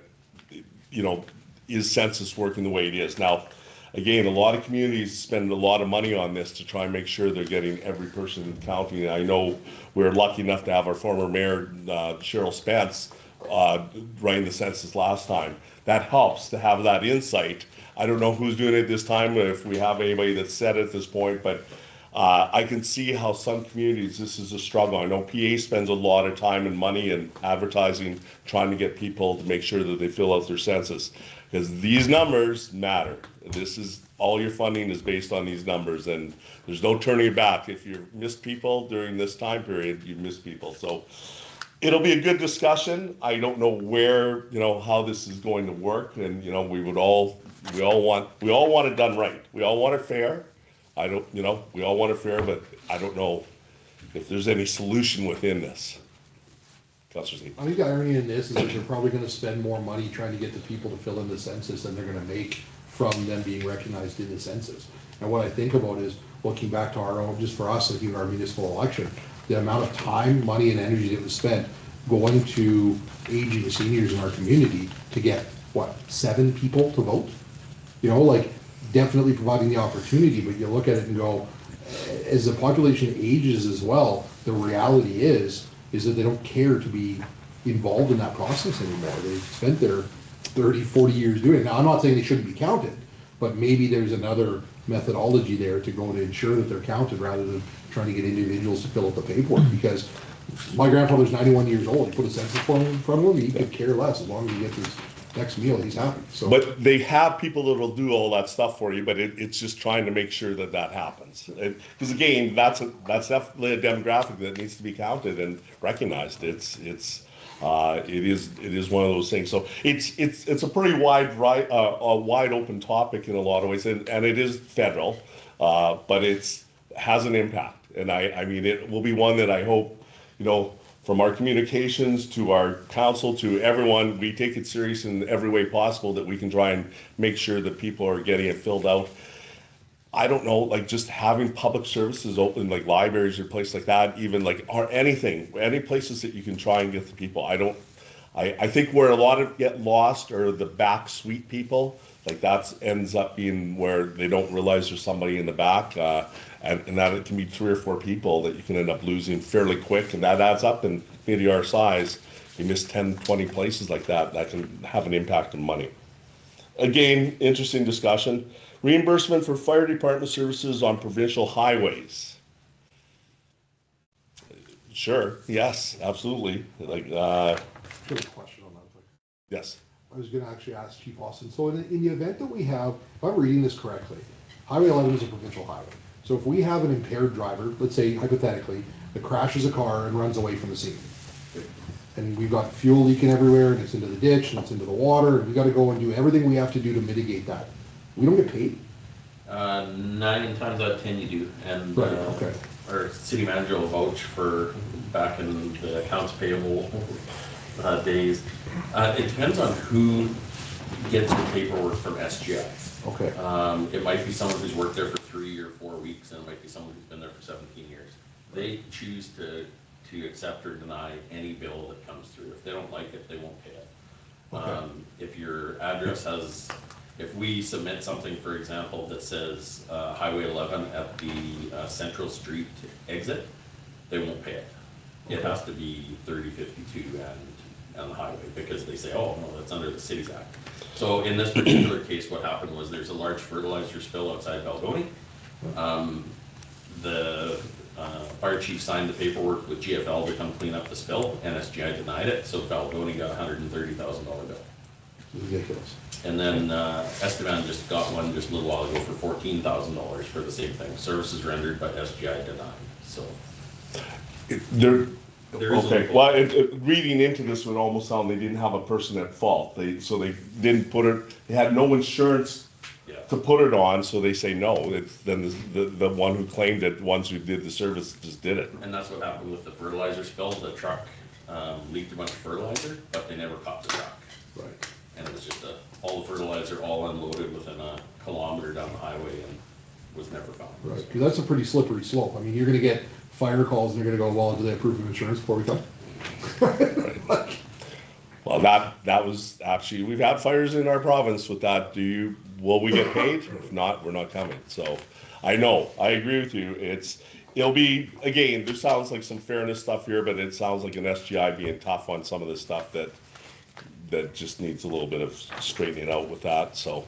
Speaker 1: you know, is census working the way it is? Now, again, a lot of communities spend a lot of money on this to try and make sure they're getting every person counting. I know we're lucky enough to have our former mayor, Cheryl Spence, running the census last time. That helps to have that insight. I don't know who's doing it this time, if we have anybody that's said it at this point, but I can see how some communities, this is a struggle. I know PA spends a lot of time and money and advertising, trying to get people to make sure that they fill out their census. Because these numbers matter. This is, all your funding is based on these numbers, and there's no turning it back. If you miss people during this time period, you miss people. So it'll be a good discussion. I don't know where, you know, how this is going to work, and you know, we all want it done right. We all want it fair. You know, we all want it fair, but I don't know if there's any solution within this. Councilor Z.
Speaker 6: I think the irony in this is that they're probably gonna spend more money trying to get the people to fill in the census than they're gonna make from them being recognized in the census. And what I think about is, looking back to our own, just for us, like even our municipal election, the amount of time, money, and energy that was spent going to aging seniors in our community to get, what, 7 people to vote? You know, like, definitely providing the opportunity, but you look at it and go, as the population ages as well, the reality is that they don't care to be involved in that process anymore. They've spent their 30, 40 years doing it. Now, I'm not saying they shouldn't be counted, but maybe there's another methodology there to go to ensure that they're counted rather than trying to get individuals to fill out the paperwork. Because my grandfather's 91 years old. He put a census form in front of him. He could care less as long as he gets his next meal. He's happy. So,
Speaker 1: but they have people that'll do all that stuff for you. But it's just trying to make sure that that happens. Because again, that's definitely a demographic that needs to be counted and recognized. It is one of those things. So it's a pretty wide open topic in a lot of ways, and it is federal, but it has an impact. And I mean, it will be one that I hope, you know, from our communications to our council to everyone, we take it serious in every way possible that we can try and make sure that people are getting it filled out. I don't know, like just having public services open, like libraries or places like that, even like, or anything, any places that you can try and get the people. I think where a lot of get lost are the back suite people. Like that ends up being where they don't realize there's somebody in the back, and that it can be 3 or 4 people that you can end up losing fairly quick, and that adds up. And community our size, you miss 10, 20 places like that, that can have an impact on money. Again, interesting discussion. Reimbursement for fire department services on provincial highways. Sure, yes, absolutely, like,
Speaker 6: Got a question on that.
Speaker 1: yes,
Speaker 6: I was gonna actually ask Chief Austin, so in the event that we have, if I'm reading this correctly, Highway 11 is a provincial highway. So if we have an impaired driver, let's say hypothetically, that crashes a car and runs away from the scene, and we've got fuel leaking everywhere, and it's into the ditch, and it's into the water, and we gotta go and do everything we have to do to mitigate that, we don't get paid?
Speaker 9: 9 times out of 10 you do, and
Speaker 6: Right, okay.
Speaker 9: our city manager will vouch for back in the accounts payable days. It depends on who gets the paperwork from SGI.
Speaker 6: Okay,
Speaker 9: It might be someone who's worked there for 3 or 4 weeks, and it might be someone who's been there for 17 years. They choose to accept or deny any bill that comes through. If they don't like it, they won't pay it.
Speaker 6: Okay.
Speaker 9: If your address has, if we submit something, for example, that says Highway 11 at the Central Street exit, they won't pay it. It has to be 3052 and the highway, because they say, oh, no, that's under the Cities Act. So in this particular case, what happened was there's a large fertilizer spill outside Balgoni. The fire chief signed the paperwork with GFL to come clean up the spill. NSGI denied it, so Balgoni got a $130,000 bill.
Speaker 6: ridiculous.
Speaker 9: And then Estevan just got one just a little while ago for $14,000 for the same thing. Services rendered, but SGI denied. So
Speaker 1: there,
Speaker 9: there is a
Speaker 1: okay,
Speaker 9: loophole.
Speaker 1: well, reading into this would almost sound they didn't have a person at fault, so they didn't put it, they had no insurance
Speaker 9: Yeah.
Speaker 1: to put it on, so they say no, then the one who claimed it, ones who did the service just did it.
Speaker 9: And that's what happened with the fertilizer spill. The truck leaked a bunch of fertilizer, but they never caught the truck.
Speaker 6: Right.
Speaker 9: And it was just all the fertilizer all unloaded within a kilometer down the highway and was never found.
Speaker 6: Right, because that's a pretty slippery slope. I mean, you're gonna get fire calls, and you're gonna go, well, do they have proof of insurance before we come?
Speaker 1: Well, that was actually, we've had fires in our province with that. Will we get paid? If not, we're not coming. So I know, I agree with you. It'll be, again, there sounds like some fairness stuff here, but it sounds like an SGI being tough on some of the stuff that just needs a little bit of straightening out with that, so.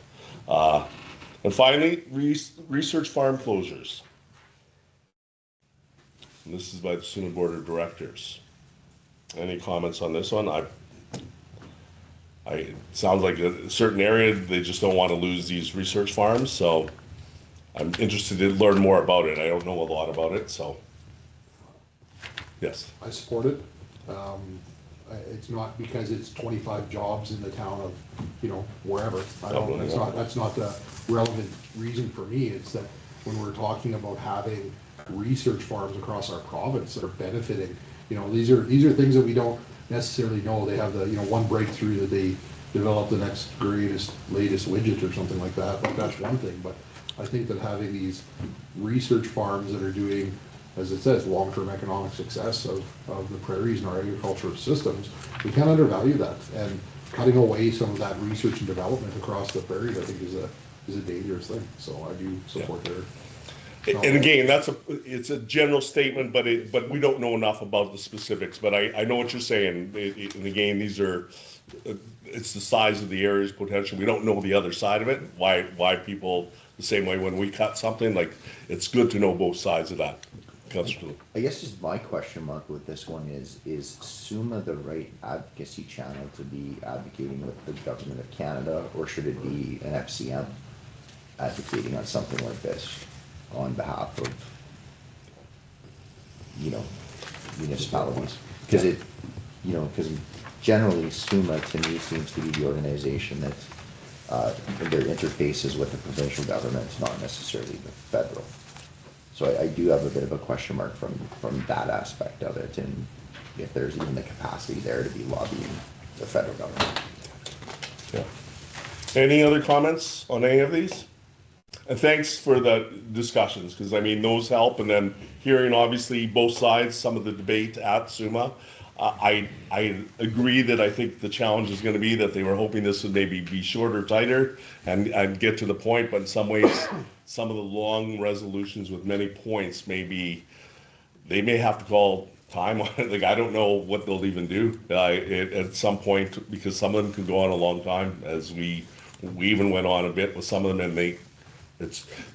Speaker 1: And finally, research farm closures. And this is by the Sooner Board of Directors. Any comments on this one? It sounds like a certain area, they just don't want to lose these research farms, so I'm interested to learn more about it. I don't know a lot about it, so. Yes,
Speaker 6: I support it. It's not because it's 25 jobs in the town of, wherever. That's not the relevant reason for me. It's that when we're talking about having research farms across our province that are benefiting, these are things that we don't necessarily know. They have the, one breakthrough that they develop the next greatest, latest widget or something like that. Like, that's one thing, but I think that having these research farms that are doing, as it says, long-term economic success of the prairies and our agricultural systems, we can't undervalue that. And cutting away some of that research and development across the prairies, I think, is a dangerous thing. So I do support their.
Speaker 1: and again, it's a general statement, but we don't know enough about the specifics, but I know what you're saying. And again, it's the size of the areas potential. We don't know the other side of it, why people, the same way when we cut something, like, it's good to know both sides of that.
Speaker 3: I guess just my question mark with this one is SUMA the right advocacy channel to be advocating with the government of Canada, or should it be an FCM advocating on something like this on behalf of, municipalities? Because because generally SUMA to me seems to be the organization that their interfaces with the provincial government, not necessarily the federal. So I do have a bit of a question mark from that aspect of it, and if there's even the capacity there to be lobbying the federal government.
Speaker 1: Yeah. Any other comments on any of these? And thanks for the discussions, because those help, and then hearing obviously both sides, some of the debate at SUMA. I agree that I think the challenge is going to be that they were hoping this would maybe be shorter, tighter, and get to the point, but in some ways, some of the long resolutions with many points they may have to call time on it. Like, I don't know what they'll even do at some point, because some of them could go on a long time, as we even went on a bit with some of them, and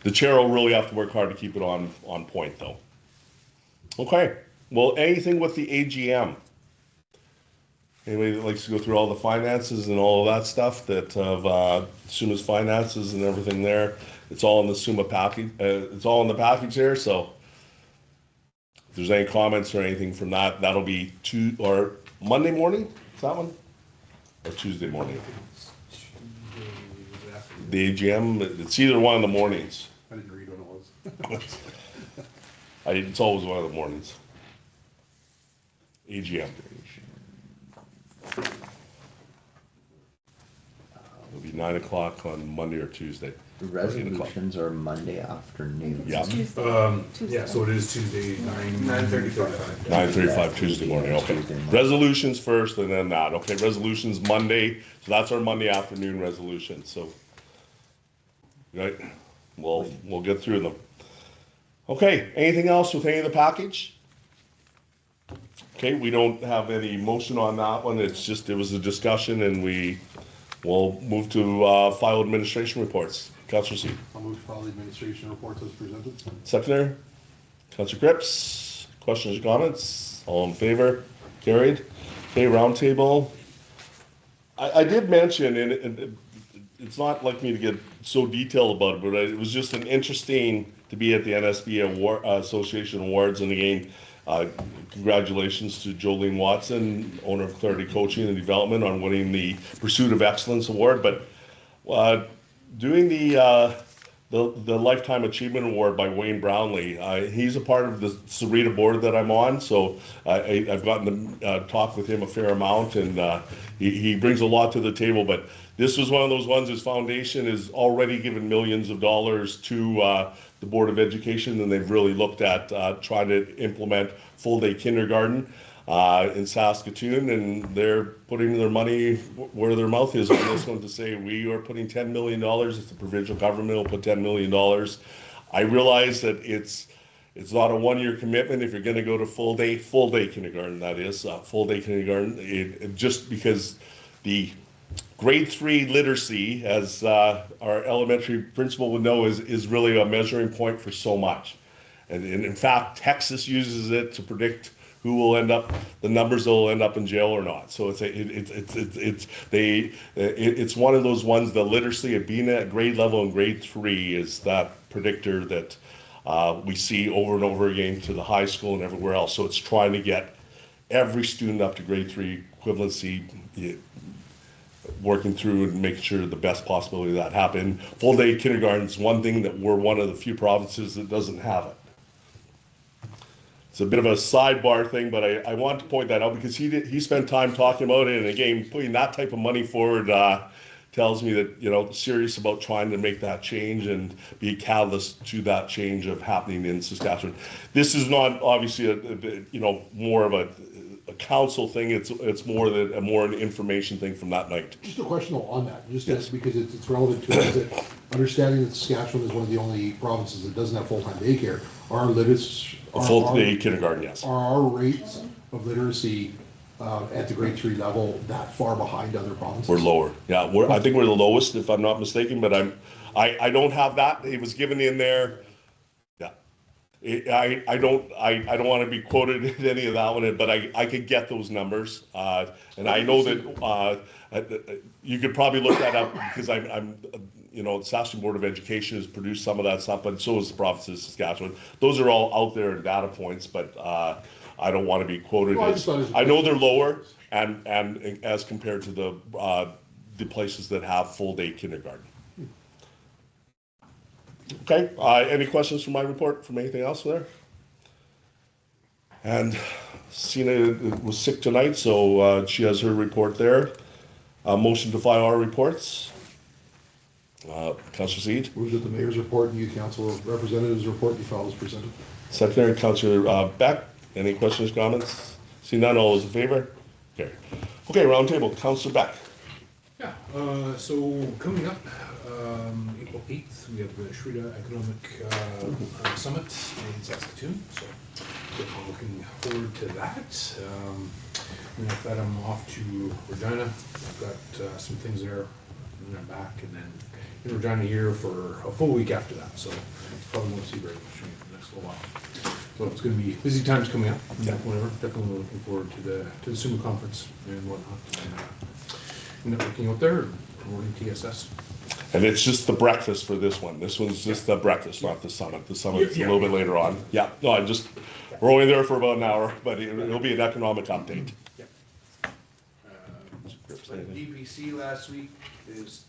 Speaker 1: the chair will really have to work hard to keep it on point, though. Okay. Well, anything with the AGM. Anybody that likes to go through all the finances and all of that stuff that of Suma's finances and everything there, it's all in the Suma package. It's all in the package there. So if there's any comments or anything from that, that'll be Monday morning. Is that one? Or Tuesday morning? The AGM. It's either one of the mornings.
Speaker 6: I didn't read what it was.
Speaker 1: It's always one of the mornings. AGM. It'll be 9 o'clock on Monday or Tuesday.
Speaker 3: The resolutions are Monday afternoon.
Speaker 1: Yeah.
Speaker 5: Tuesday.
Speaker 2: Yeah, so it is Tuesday, 9:35.
Speaker 1: 9:35 Tuesday morning, okay.
Speaker 3: Tuesday morning.
Speaker 1: Resolutions first and then that, okay, resolutions Monday, so that's our Monday afternoon resolution, so. Right, we'll get through them. Okay, anything else with any of the package? Okay, we don't have any motion on that one, it was a discussion and we'll move to file administration reports. Councillor C.
Speaker 6: I'll move to file the administration reports as presented.
Speaker 1: Seconder, Councillor Cripps, questions or comments? All in favor? Carried. Okay, roundtable. I did mention, and it's not like me to get so detailed about it, but it was just an interesting to be at the NSB Association Awards, and again, congratulations to Jolene Watson, owner of Clarity Coaching and Development, on winning the Pursuit of Excellence Award. But doing the Lifetime Achievement Award by Wayne Brownlee, he's a part of the Sarita board that I'm on, so I've gotten to talk with him a fair amount, and he brings a lot to the table. But this was one of those ones. His foundation has already given millions of dollars to the Board of Education, and they've really looked at trying to implement full-day kindergarten in Saskatoon, and they're putting their money where their mouth is on this one to say, we are putting $10 million, if the provincial government will put $10 million. I realize that it's not a one-year commitment if you're going to go to full-day kindergarten, that is, full-day kindergarten, just because the grade 3 literacy, as our elementary principal would know, is really a measuring point for so much. And in fact, Texas uses it to predict who will end up, the numbers that will end up in jail or not. So it's one of those ones, the literacy of being at grade level in grade 3 is that predictor that we see over and over again to the high school and everywhere else. So it's trying to get every student up to grade 3 equivalency, working through and making sure the best possibility of that happen. Full day kindergarten is one thing that we're one of the few provinces that doesn't have it. It's a bit of a sidebar thing, but I want to point that out because he spent time talking about it, and again, putting that type of money forward tells me that, serious about trying to make that change and be a catalyst to that change of happening in Saskatchewan. This is not obviously more of a council thing. It's more an information thing from that night.
Speaker 6: Just a question though on that, just
Speaker 1: Yes.
Speaker 6: because it's relevant to us, that understanding that Saskatchewan is one of the only provinces that doesn't have full-time daycare,
Speaker 1: Full day kindergarten, yes.
Speaker 6: Are our rates of literacy at the grade 3 level that far behind other provinces?
Speaker 1: We're lower. Yeah, I think we're the lowest, if I'm not mistaken. But I don't have that. It was given in there. Yeah, I don't want to be quoted in any of that one, but I could get those numbers, and I know that you could probably look that up because I'm the Saskatchewan Board of Education has produced some of that stuff, but so has the province of Saskatchewan. Those are all out there in data points, but I don't want to be quoted as. I know they're lower, and as compared to the places that have full day kindergarten. Okay. Any questions from my report? From anything else there? And Sina was sick tonight, so she has her report there. Motion to file our reports. Councillor Seed.
Speaker 6: Move that the mayor's report and youth council representatives report be filed as presented.
Speaker 1: Secretary, Councillor Beck. Any questions, comments? See none, all those in favor? Okay. Okay, round table. Councillor Beck.
Speaker 2: Yeah, so coming up, April 8th, we have the Shrida Economic Summit in Saskatoon, so we're looking forward to that. And after that, I'm off to Regina. I've got some things there, and then I'm back, and then in Regina here for a full week after that, so probably won't see very much in the next little while. So it's gonna be busy times coming up, whatever, definitely looking forward to the SUMA conference and whatnot. And networking out there, and promoting TSS.
Speaker 1: And it's just the breakfast for this one. This one's just the breakfast, not the summit. The summit's a
Speaker 2: Yeah.
Speaker 1: little bit later on. Yeah, no, we're only there for about an hour, but it'll be an economic update.
Speaker 8: Like DPC last week is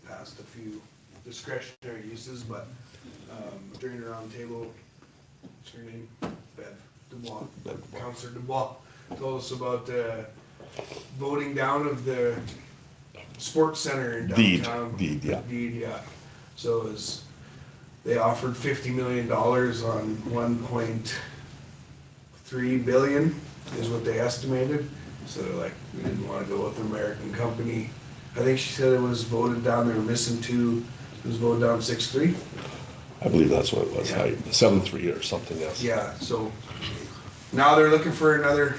Speaker 8: passed a few discretionary uses, but during the round table, what's her name? Bev Dubois, Councillor Dubois, told us about voting down of the sports center in downtown.
Speaker 1: Deed, yeah.
Speaker 8: Deed, yeah. So they offered $50 million on 1.3 billion is what they estimated. So they're like, we didn't want to go with the American company. I think she said it was voted down, they were missing two, it was voted down 6-3.
Speaker 1: I believe that's what it was,
Speaker 8: Yeah.
Speaker 1: 7-3 or something, yes.
Speaker 8: Yeah, so now they're looking for another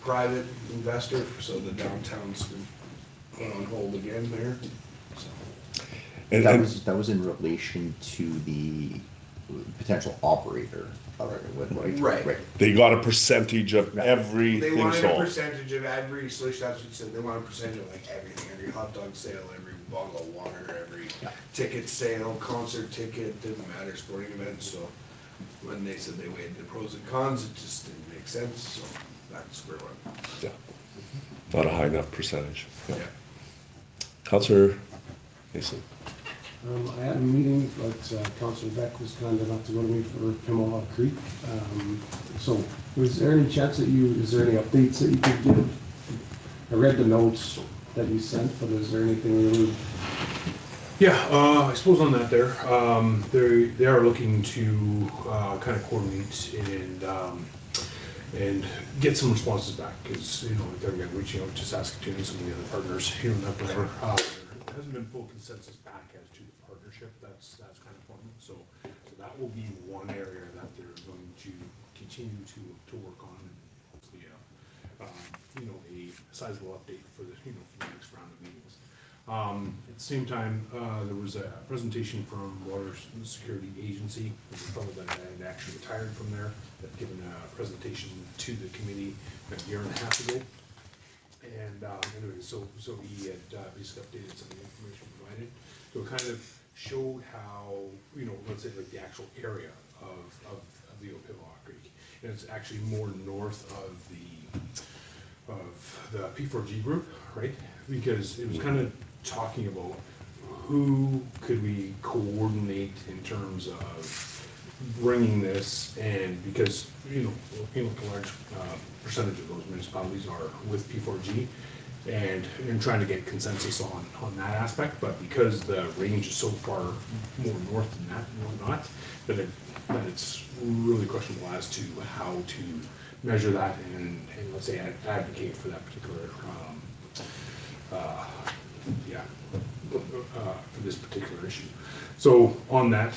Speaker 8: private investor, so the downtown's been put on hold again there, so.
Speaker 1: And,
Speaker 3: That was in relation to the potential operator of it,
Speaker 8: Right.
Speaker 1: they got a percentage of
Speaker 8: They
Speaker 1: everything
Speaker 8: wanted a
Speaker 1: sold.
Speaker 8: percentage of every, so that's what she said, they want a percentage of like everything, every hot dog sale, every bottle of water, every ticket sale, concert ticket, didn't matter, sporting event, so when they said they weighed the pros and cons, it just didn't make sense, so that's where we're at.
Speaker 1: Yeah. Not a high enough percentage.
Speaker 8: Yeah.
Speaker 1: Councillor Mason.
Speaker 4: I had a meeting, but Councillor Beck was kind enough to go to me for Pimmola Creek. So is there any chance that is there any updates that you could give? I read the notes that you sent, but is there anything really?
Speaker 2: Yeah, I suppose on that they are looking to kind of coordinate and get some responses back, because they're again reaching out to Saskatoon and some of the other partners here in that whatever. There hasn't been full consensus back as to the partnership. That's kind of important. So that will be one area that they're going to continue to work on. Hopefully, a sizable update for the for the next round of meetings. At the same time, there was a presentation from Water Security Agency. There's a fellow that had actually retired from there, that had given a presentation to the committee a year and a half ago. And anyway, so he had basically updated some of the information provided. So it kind of showed how, let's say like the actual area of the Oppiwa Creek. And it's actually more north of the P4G group, right? Because it was kind of talking about who could we coordinate in terms of bringing this, and because a large percentage of those municipalities are with P4G, and trying to get consensus on that aspect, but because the range is so far more north than that and whatnot, that it's really questionable as to how to measure that and let's say advocate for that particular for this particular issue. So on that,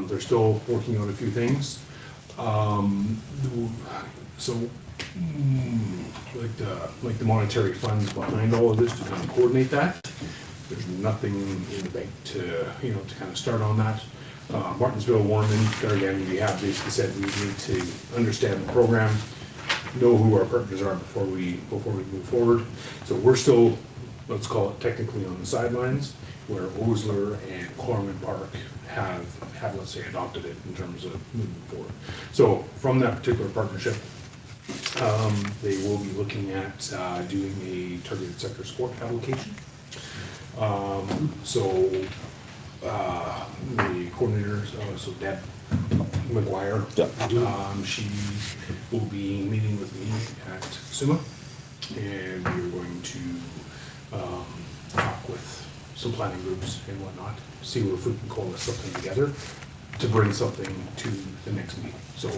Speaker 2: they're still working on a few things. Like the monetary funds behind all of this to kind of coordinate that. There's nothing in the bank to kind of start on that. Martinsville, Warman, there again, we have basically said we need to understand the program, know who our partners are before we move forward. So we're still, let's call it technically on the sidelines, where Osler and Corman Park have let's say adopted it in terms of moving forward. So from that particular partnership, they will be looking at doing a targeted sector support application. The coordinator, so Deb McGuire, she will be meeting with me at SUMA, and we're going to talk with some planning groups and whatnot, see if we can coalesce something together to bring something to the next meeting. So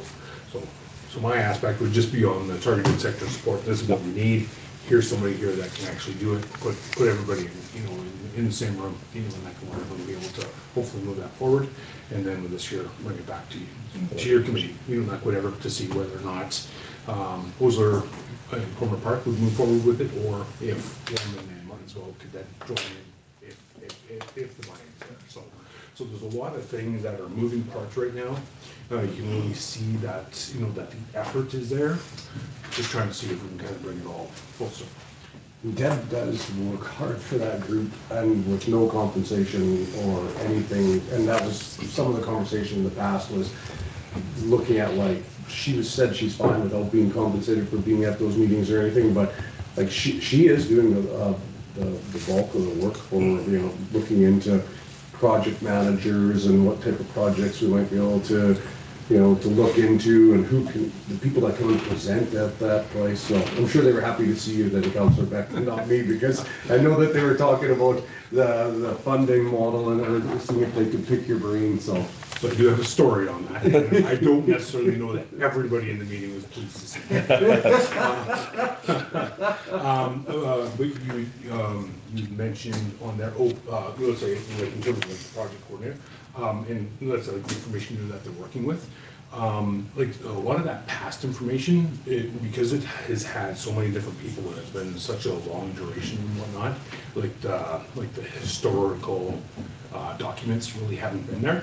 Speaker 2: my aspect would just be on the targeted sector support. This is what we need. Here's somebody here that can actually do it. Put everybody in the same room, and that can work, and be able to hopefully move that forward. And then with this year, bring it back to your committee, like whatever, to see whether or not Osler and Cormer Park would move forward with it, or if Warman and Martinsville could then join in if the money is there. So there's a lot of things that are moving parts right now. You can really see that, you know, that the effort is there. Just trying to see if we can kind of bring it all full circle.
Speaker 4: Deb does work hard for that group and with no compensation or anything. And that was some of the conversation in the past was looking at like, said she's fine without being compensated for being at those meetings or anything, but like she is doing the bulk of the work for, you know, looking into project managers and what type of projects we might be able to, you know, to look into and who can, the people that come and present at that place. So I'm sure they were happy to see you then, Councillor Beck, and not me, because I know that they were talking about the funding model and seeing if they could pick your brain, so.
Speaker 2: So I do have a story on that. I don't necessarily know that everybody in the meeting was pleased to see that. But you mentioned on there, let's say, like in terms of like the project coordinator, and let's say like the information that they're working with. Like a lot of that past information, because it has had so many different people and it's been such a long duration and whatnot, like the historical documents really haven't been there.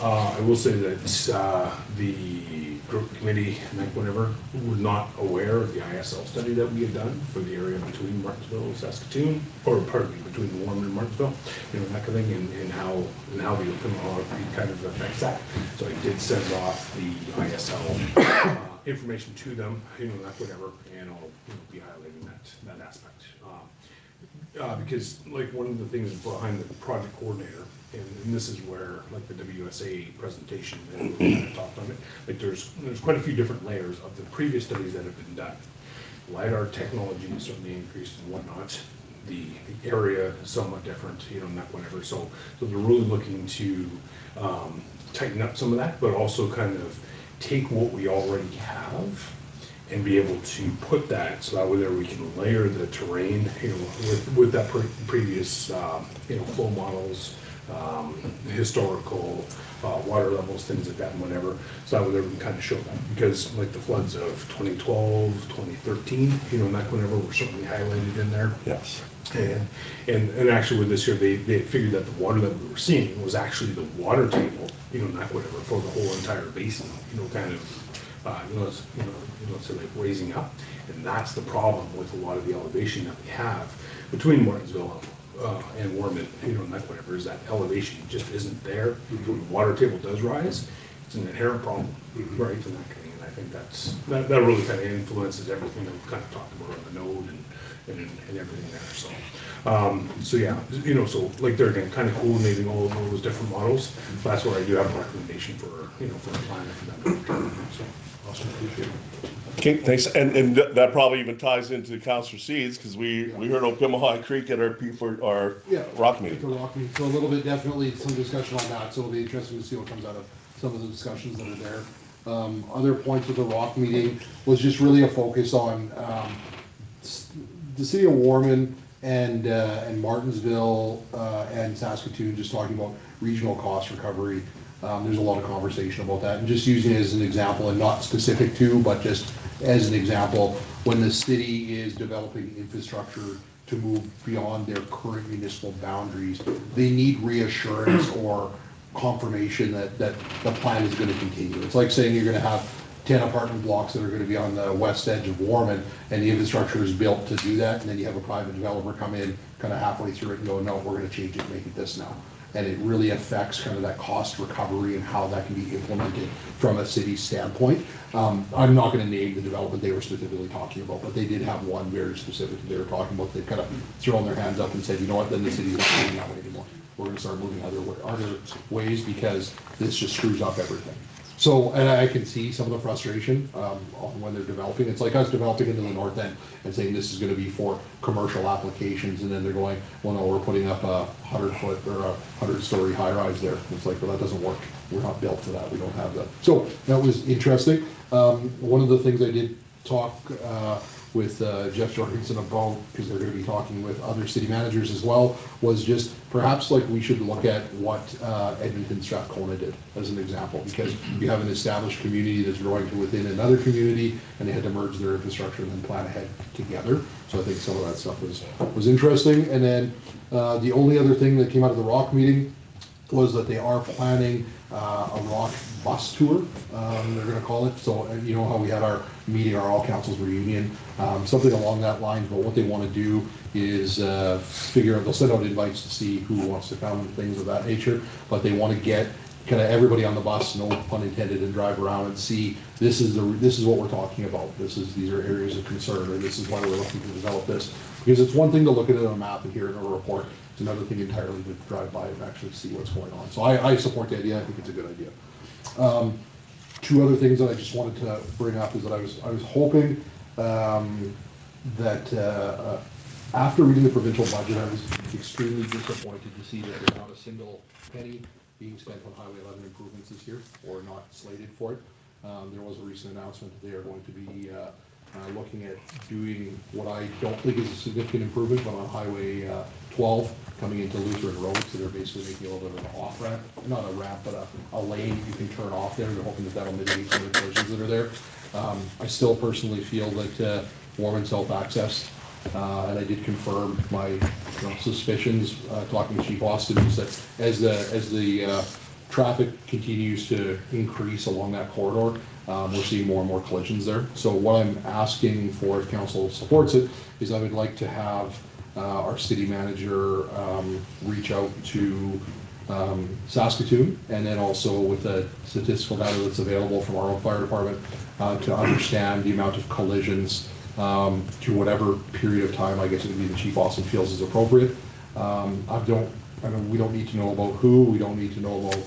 Speaker 2: I will say that the group committee, like whatever, were not aware of the ISL study that we had done for the area between Martinsville and Saskatoon, or pardon me, between Warman and Martinsville, you know, that kind of thing, and how the open law kind of affects that. So I did send off the ISL information to them, you know, that whatever, and I'll, you know, be highlighting that aspect. Because like one of the things behind the project coordinator, and this is where like the WSA presentation and we kind of talked on it, like there's quite a few different layers of the previous studies that have been done. LiDAR technology has certainly increased and whatnot. The area is somewhat different, you know, not whatever. So they're really looking to tighten up some of that, but also kind of take what we already have and be able to put that so that way there we can layer the terrain, you know, with that previous, you know, flow models, historical water levels, things like that, and whatever. So that way there we can kind of show that, because like the floods of 2012, 2013, you know, and that whenever were certainly highlighted in there.
Speaker 1: Yes.
Speaker 2: And actually with this year, they figured that the water that we were seeing was actually the water table, you know, not whatever, for the whole entire basin, you know, kind of, so like raising up. And that's the problem with a lot of the elevation that we have between Martinsville and Warman, you know, and that whatever, is that elevation just isn't there. When the water table does rise, it's an inherent problem, right? And that kind of thing. And I think that really kind of influences everything that we've kind of talked about on the node and everything there. So yeah, you know, so like they're again kind of coordinating all of those different models. That's where I do have a recommendation for, you know, for a plan for them. So awesome, appreciate it.
Speaker 1: Okay, thanks. And that probably even ties into Councillor Seeds, because we heard Okimahon Creek at our rock meeting.
Speaker 6: The rock meeting. So a little bit, definitely some discussion on that. So it'll be interesting to see what comes out of some of the discussions that are there. Other points of the rock meeting was just really a focus on the city of Warman and Martinsville and Saskatoon, just talking about regional cost recovery. There's a lot of conversation about that, and just using it as an example, and not specific to, but just as an example, when the city is developing infrastructure to move beyond their current municipal boundaries, they need reassurance or confirmation that the plan is going to continue. It's like saying you're going to have 10 apartment blocks that are going to be on the west edge of Warman, and the infrastructure is built to do that, and then you have a private developer come in kind of halfway through it and go, no, we're going to change it, make it this now. And it really affects kind of that cost recovery and how that can be implemented from a city standpoint. I'm not going to name the development they were specifically talking about, but they did have one very specific they were talking about. They've kind of thrown their hands up and said, you know what, then the city's not moving that way anymore. We're going to start moving other ways, because this just screws up everything. So, and I can see some of the frustration when they're developing. It's like us developing into the north end and saying this is going to be for commercial applications, and then they're going, well, no, we're putting up a 100-foot or a 100-story high-rise there. It's like, well, that doesn't work. We're not built for that. We don't have that. So that was interesting. One of the things I did talk with Jeff Jorgensen about, because they're going to be talking with other city managers as well, was just perhaps like we should look at what Edmonton Strathcona did as an example, because you have an established community that's growing to within another community, and they had to merge their infrastructure and then plan ahead together. So I think some of that stuff was interesting. And then the only other thing that came out of the rock meeting was that they are planning a rock bus tour, they're gonna call it. So, you know how we had our meeting, our all councils reunion, something along that line. But what they wanna do is figure out, they'll send out invites to see who wants to come and things of that nature. But they wanna get kind of everybody on the bus, no pun intended, and drive around and see, this is what we're talking about. These are areas of concern, or this is why we're looking to develop this. Because it's one thing to look at it on a map and hear it in a report. It's another thing entirely to drive by and actually see what's going on. So I support the idea. I think it's a good idea. Two other things that I just wanted to bring up is that I was hoping that after reading the provincial budget, I was extremely disappointed to see that there's not a single penny being spent on Highway 11 improvements this year, or not slated for it. There was a recent announcement that they are going to be looking at doing what I don't think is a significant improvement, but on Highway 12 coming into Lutheran Road, so they're basically making a little bit of an off ramp, not a ramp, but a lane you can turn off there. They're hoping that that'll mitigate some of the collisions that are there. I still personally feel that Warman self-access, and I did confirm my suspicions talking to Chief Austin, is that as the traffic continues to increase along that corridor, we're seeing more and more collisions there. So what I'm asking for, if council supports it, is I would like to have our city manager reach out to Saskatoon, and then also with the statistical data that's available from our own fire department to understand the amount of collisions to whatever period of time I guess it would be the Chief Austin feels is appropriate. We don't need to know about who, we don't need to know about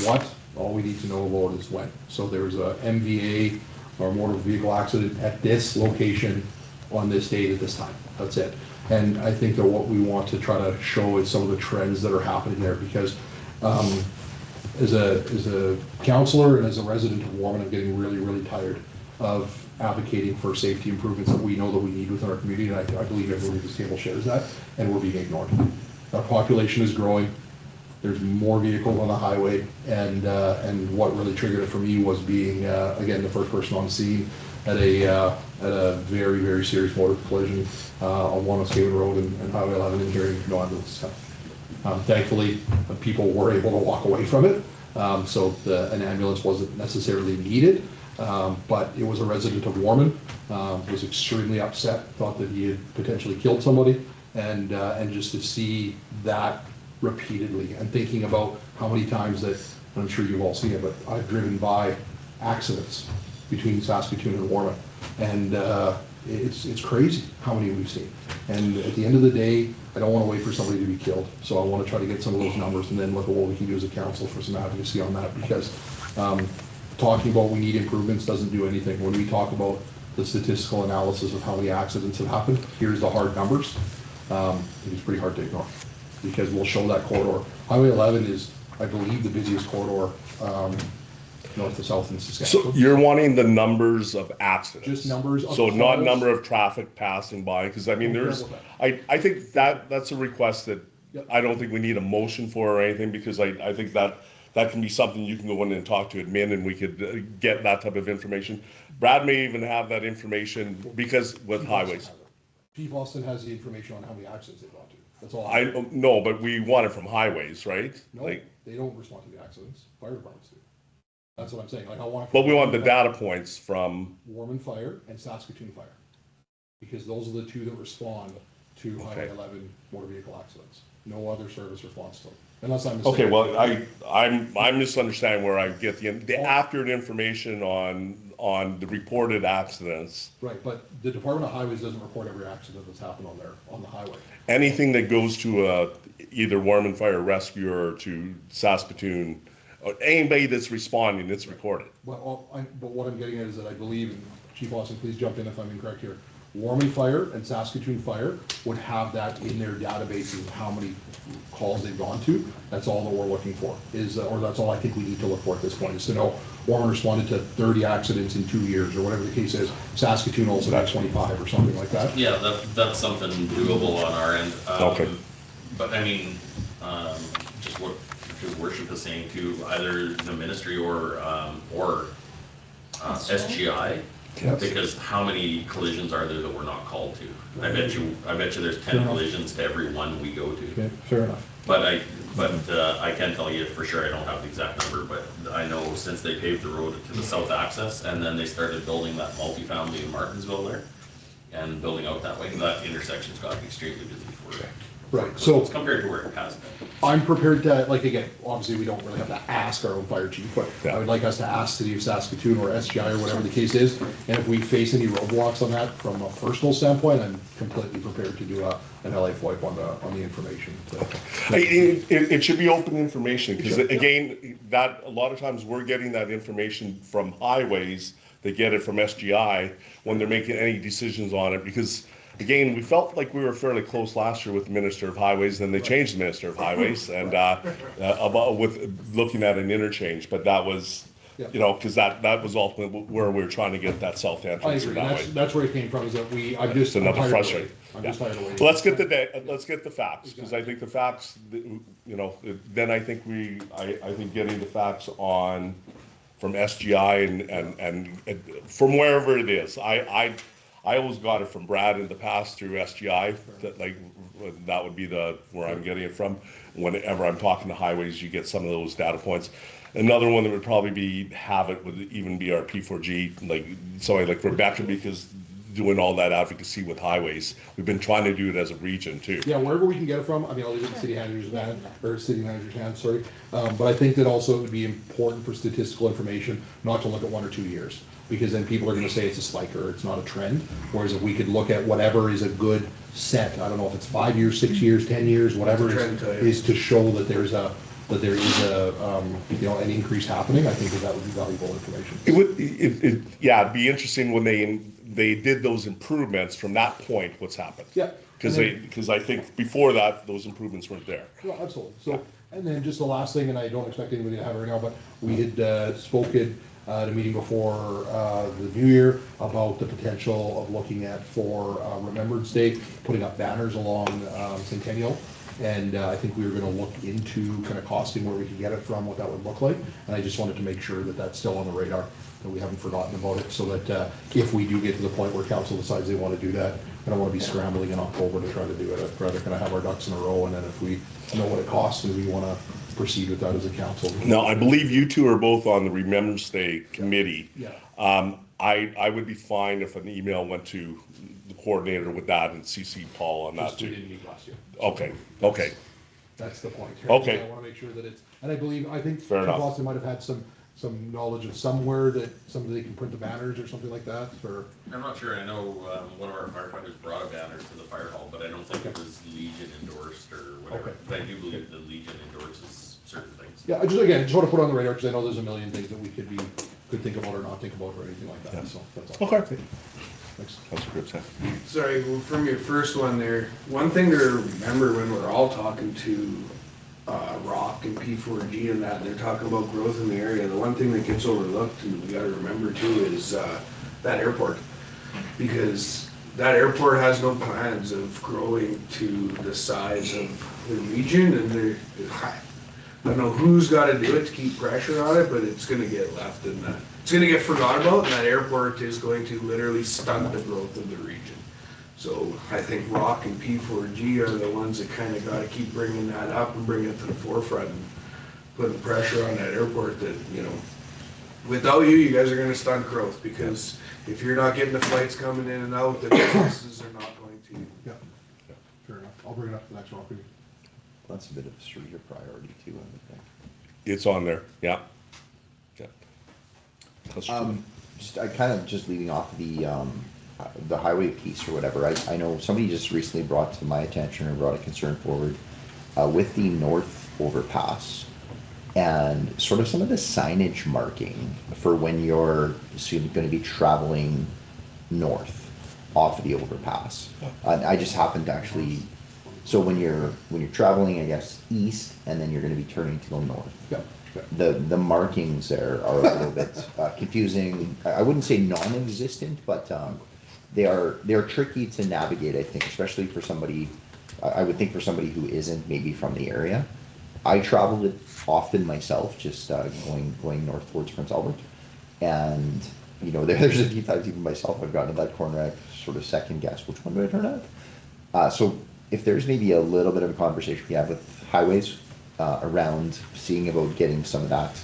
Speaker 6: what, all we need to know about is when. So there's a MVA or motor vehicle accident at this location on this date at this time, that's it. And I think that what we want to try to show is some of the trends that are happening there, because as a counselor and as a resident of Warman, I'm getting really, really tired of advocating for safety improvements that we know that we need within our community, and I believe everyone at this table shares that, and we're being ignored. Our population is growing, there's more vehicles on the highway, and what really triggered it for me was being, again, the first person on scene at a very, very serious motor collision on 106 Road and Highway 11, and hearing no ambulance come. Thankfully, people were able to walk away from it, so an ambulance wasn't necessarily needed. But it was a resident of Warman, was extremely upset, thought that he had potentially killed somebody, and just to see that repeatedly, and thinking about how many times that, and I'm sure you've all seen it, but I've driven by accidents between Saskatoon and Warman, and it's crazy how many we've seen. And at the end of the day, I don't want to wait for somebody to be killed, so I want to try to get some of those numbers and then look at what we can do as a council for some advocacy on that, because talking about we need improvements doesn't do anything. When we talk about the statistical analysis of how many accidents have happened, here's the hard numbers. It's pretty hard to ignore, because we'll show that corridor. Highway 11 is, I believe, the busiest corridor north to south in Saskatchewan.
Speaker 1: So you're wanting the numbers of accidents?
Speaker 6: Just numbers of
Speaker 1: So not
Speaker 6: cars.
Speaker 1: number of traffic passing by, because I mean, I think that's a request that
Speaker 6: Yep.
Speaker 1: I don't think we need a motion for or anything, because I think that can be something you can go in and talk to admin, and we could get that type of information. Brad may even have that information, because with highways.
Speaker 6: Chief Austin has the information on how many accidents they've gone to. That's all.
Speaker 1: I no, but we want it from highways, right?
Speaker 6: No, they don't respond to the accidents. Fire departments do. That's what I'm saying. Like, I want.
Speaker 1: But we want the data points from
Speaker 6: Warman Fire and Saskatoon Fire, because those are the two that respond to Highway 11 motor vehicle accidents. No other service responds to them, unless I'm mistaken.
Speaker 1: Okay, well, I'm misunderstanding where I get the accurate information on the reported accidents.
Speaker 6: Right, but the Department of Highways doesn't report every accident that's happened on the highway.
Speaker 1: Anything that goes to either Warman Fire Rescue or to Saskatoon, or anybody that's responding, it's recorded.
Speaker 6: But what I'm getting at is that I believe, and Chief Austin, please jump in if I'm incorrect here, Warman Fire and Saskatoon Fire would have that in their databases of how many calls they've gone to. That's all that we're looking for, or that's all I think we need to look for at this point, is to know Warman responded to 30 accidents in 2 years, or whatever the case is. Saskatoon also got 25 or something like that.
Speaker 9: Yeah, that's something doable on our end.
Speaker 1: Okay.
Speaker 9: But I mean, just what your worship is saying to either the ministry or SGI.
Speaker 6: Yes.
Speaker 9: Because how many collisions are there that we're not called to? I bet you there's 10 collisions to every one we go to.
Speaker 6: Okay, fair enough.
Speaker 9: But But I can tell you for sure, I don't have the exact number, but I know since they paved the road to the south access, and then they started building that multifamily in Martinsville there, and building out that way, that intersection's gotten extremely busy for
Speaker 6: Right, so
Speaker 9: compared to where it has been.
Speaker 6: I'm prepared to, like, again, obviously, we don't really have to ask our own fire chief, but
Speaker 1: Yeah.
Speaker 6: I would like us to ask City of Saskatoon or SGI or whatever the case is, and if we face any roadblocks on that from a personal standpoint, I'm completely prepared to do an LA FOIP on the information.
Speaker 1: It should be open information, because
Speaker 6: Sure, yeah.
Speaker 1: again, that, a lot of times we're getting that information from highways, they get it from SGI when they're making any decisions on it, because again, we felt like we were fairly close last year with the Minister of Highways, then they changed the Minister of Highways, and about with looking at an interchange, but that was,
Speaker 6: Yeah.
Speaker 1: you know, because that was ultimately where we were trying to get that south
Speaker 6: I
Speaker 1: entrance
Speaker 6: agree,
Speaker 1: that way.
Speaker 6: that's where it came from, is that I'm
Speaker 1: It's another
Speaker 6: tired of
Speaker 1: frustrating.
Speaker 6: waiting. I'm
Speaker 1: Yeah.
Speaker 6: just tired of waiting.
Speaker 1: Let's get let's get the facts, because I think the facts, you know, then I think I think getting the facts on, from SGI and from wherever it is. I always got it from Brad in the past through SGI, that like, that would be where I'm getting it from. Whenever I'm talking to highways, you get some of those data points. Another one that would probably would even be our P4G, like somebody like Rebecca, because doing all that advocacy with highways, we've been trying to do it as a region too.
Speaker 6: Yeah, wherever we can get it from, I mean, I'll leave it in city manager's hand, or city manager's hands, sorry. But I think that also it would be important for statistical information, not to look at 1 or 2 years, because then people are gonna say it's a spike or it's not a trend. Whereas if we could look at whatever is a good set, I don't know if it's 5 years, 6 years, 10 years, whatever it
Speaker 8: Trend type.
Speaker 6: is to show that there is you know, an increase happening, I think that would be valuable information.
Speaker 1: It'd be interesting when they did those improvements from that point, what's happened.
Speaker 6: Yeah.
Speaker 1: Because I think before that, those improvements weren't there.
Speaker 6: Yeah, absolutely. So, and then just the last thing, and I don't expect anybody to have it right now, but we had spoken at a meeting before the new year about the potential of looking at for Remembrance Day, putting up banners along Centennial. And I think we were gonna look into kind of costing where we could get it from, what that would look like. And I just wanted to make sure that that's still on the radar, that we haven't forgotten about it, so that if we do get to the point where council decides they wanna do that, I don't wanna be scrambling in October to try to do it. I'd rather kind of have our ducks in a row, and then if we know what it costs and we wanna proceed with that as a council.
Speaker 1: Now, I believe you two are both on the Remembrance Day committee.
Speaker 6: Yeah.
Speaker 1: I would be fine if an email went to the coordinator with that and CC Paul on that
Speaker 6: Just we
Speaker 1: too.
Speaker 6: didn't meet last year.
Speaker 1: Okay.
Speaker 6: That's the point.
Speaker 1: Okay.
Speaker 6: I wanna make sure that it's, and I think
Speaker 1: Fair
Speaker 6: Chief
Speaker 1: enough.
Speaker 6: Austin might have had some knowledge of somewhere that somebody can print the banners or something like that, or,
Speaker 9: I'm not sure, I know one of our firefighters brought a banner to the fire hall, but I don't think it was Legion endorsed or whatever.
Speaker 6: Okay.
Speaker 9: But I do believe the Legion endorses certain things.
Speaker 6: yeah, I just wanna put it on the radar, because I know there's a million things that we could think about or not think about or anything like that, so that's all.
Speaker 1: Okay.
Speaker 6: Thanks.
Speaker 1: That's a good thing.
Speaker 8: Sorry, well, from your first one there, one thing to remember when we're all talking to Rock and P4G and that, and they're talking about growth in the area, the one thing that gets overlooked and we gotta remember too is that airport. Because that airport has no plans of growing to the size of the region, and I don't know who's gotta do it to keep pressure on it, but it's gonna get left in that. It's gonna get forgot about, and that airport is going to literally stunt the growth of the region. So I think Rock and P4G are the ones that kind of gotta keep bringing that up and bringing it to the forefront and putting pressure on that airport that, you know, without you guys are gonna stunt growth, because if you're not getting the flights coming in and out, the businesses are not going to.
Speaker 6: Yeah, fair enough. I'll bring it up to the next rock meeting.
Speaker 3: That's a bit of a strategic priority too, I would think.
Speaker 1: It's on there, yeah. Yeah. That's true.
Speaker 3: I kind of just leading off the highway piece or whatever. I know somebody just recently brought to my attention or brought a concern forward with the north overpass and sort of some of the signage marking for when you're soon going to be traveling north off of the overpass. I just happened to actually. So when you're traveling, I guess east, and then you're going to be turning to go north.
Speaker 6: Yeah.
Speaker 3: The markings there are a little bit confusing. I wouldn't say non-existent, but they are tricky to navigate. I think, especially for somebody. I would think for somebody who isn't maybe from the area. I traveled it often myself, just going north towards Prince Albert, and you know there's a few times even myself I've gotten to that corner. I sort of second guess which one do I turn at. So if there's maybe a little bit of a conversation we have with highways, around seeing about getting some of that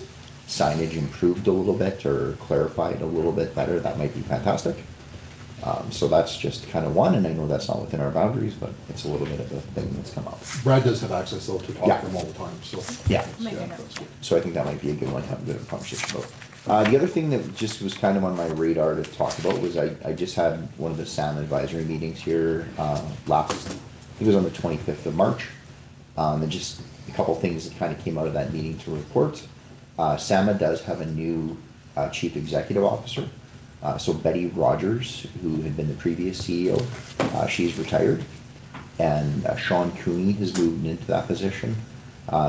Speaker 3: signage improved a little bit or clarified a little bit better, that might be fantastic. So that's just kind of one, and I know that's not within our boundaries, but it's a little bit of a thing that's come up.
Speaker 6: Brad does have access though to talk
Speaker 3: Yeah.
Speaker 6: to them all the time, so.
Speaker 3: Yeah.
Speaker 5: Make a
Speaker 6: Yeah,
Speaker 5: note.
Speaker 6: that's good.
Speaker 3: So I think that might be a good one to have a bit of a conversation about. The other thing that just was kind of on my radar to talk about was I just had one of the SAM advisory meetings here last, I think it was on the 25th of March. And just a couple things that kind of came out of that meeting to report. SAMA does have a new chief executive officer. So Betty Rogers, who had been the previous CEO, she's retired. And Sean Cooney has moved into that position.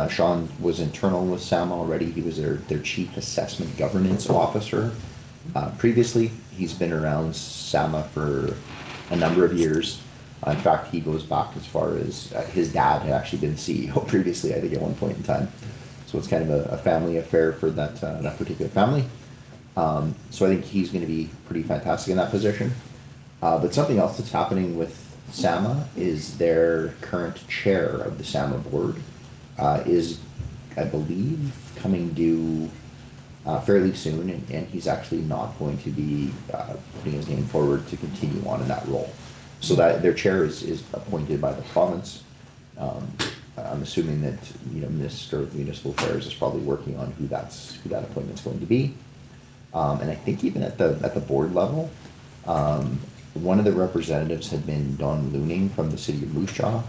Speaker 3: Sean was internal with SAMA already. He was their chief assessment governance officer. Previously, he's been around SAMA for a number of years. In fact, he goes back as far as his dad had actually been CEO previously, I think, at one point in time. So it's kind of a family affair for that particular family. So I think he's going to be pretty fantastic in that position. But something else that's happening with SAMA is their current chair of the SAMA board is, I believe, coming due fairly soon, and he's actually not going to be putting his name forward to continue on in that role. So that their chair is appointed by the province. I'm assuming that Minister of Municipal Affairs is probably working on who that appointment's going to be. And I think even at the board level, one of the representatives had been Dawn Looning from the city of Moose Jaw,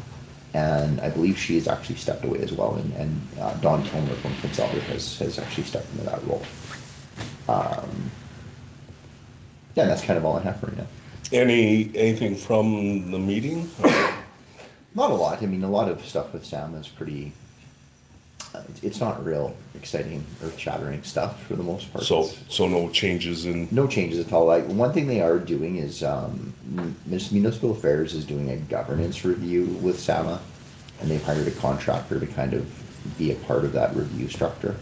Speaker 3: and I believe she has actually stepped away as well. And Don Kilmer from Prince Albert has actually stepped into that role. Yeah, that's kind of all I have for right now.
Speaker 1: Anything from the meeting?
Speaker 3: Not a lot. I mean, a lot of stuff with Sam is pretty. It's not real exciting, earth-shattering stuff for the most part.
Speaker 1: So no changes in.
Speaker 3: No changes at all. Like one thing they are doing is Municipal Affairs is doing a governance review with SAMA, and they've hired a contractor to kind of be a part of that review structure.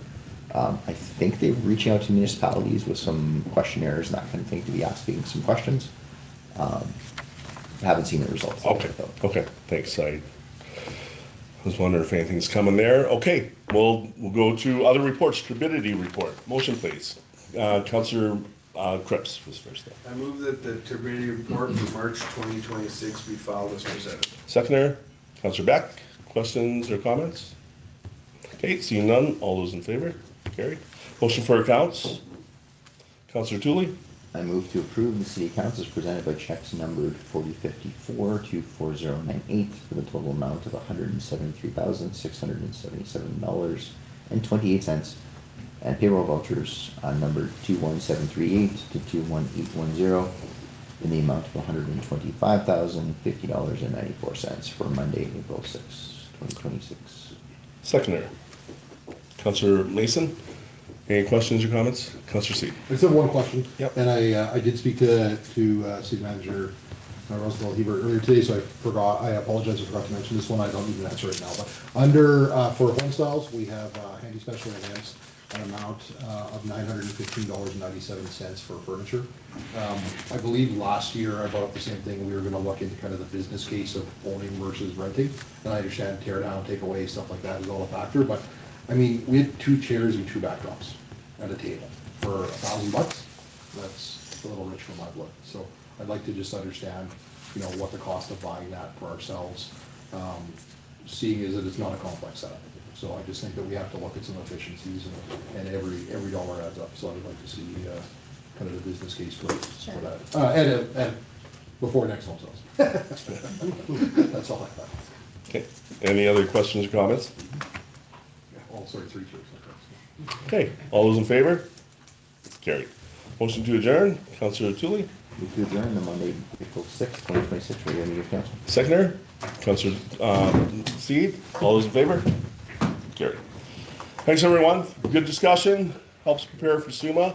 Speaker 3: I think they're reaching out to municipalities with some questionnaires and that kind of thing to be asking some questions. I haven't seen the results.
Speaker 1: Okay. Okay. Thanks. I was wondering if anything's coming there. Okay. We'll go to other reports. Turbidity report. Motion, please. Councillor Cripps was first.
Speaker 8: I move that the turbidity report for March 2026 be filed as presented.
Speaker 1: Seconder, Councillor Beck. Questions or comments? Okay. Seeing none. All those in favor? Carried. Motion for accounts. Councillor Tooley.
Speaker 3: I move to approve the city accounts as presented by checks numbered 4054 to 4098 for the total amount of $173,677.28, and payroll vouchers numbered 21738 to 21810 in the amount of $125,050.94 for Monday, April 6, 2026.
Speaker 1: Seconder, Councillor Mason. Any questions or comments? Councillor C.
Speaker 6: I just have one question.
Speaker 1: Yep.
Speaker 6: And I did speak to City Manager Roosevelt Hebert earlier today, so I apologize, I forgot to mention this one. I don't need an answer right now. But under, for home styles, we have handy special events, an amount of $915.97 for furniture. I believe last year I brought up the same thing. We were going to look into kind of the business case of owning versus renting. And I understand tear down, take away, stuff like that is all a factor. But I mean, we had 2 chairs and 2 backdrops at a table for $1,000. That's a little rich for my blood. So I'd like to just understand, what the cost of buying that for ourselves, seeing as that it's not a complex setup. So I just think that we have to look at some efficiencies, and every dollar adds up. So I'd like to see kind of the business case for that. And before next home sales. That's all I got.
Speaker 1: Okay. Any other questions or comments?
Speaker 6: Oh, sorry, 3 chairs.
Speaker 1: Okay. All those in favor? Carried. Motion to adjourn. Councillor Tooley.
Speaker 3: Move to adjourn the Monday, April 6, 2026 regular meeting of council.
Speaker 1: Seconder, Councillor Seed. All those in favor? Carried. Thanks, everyone. Good discussion. Helps prepare for SUMA.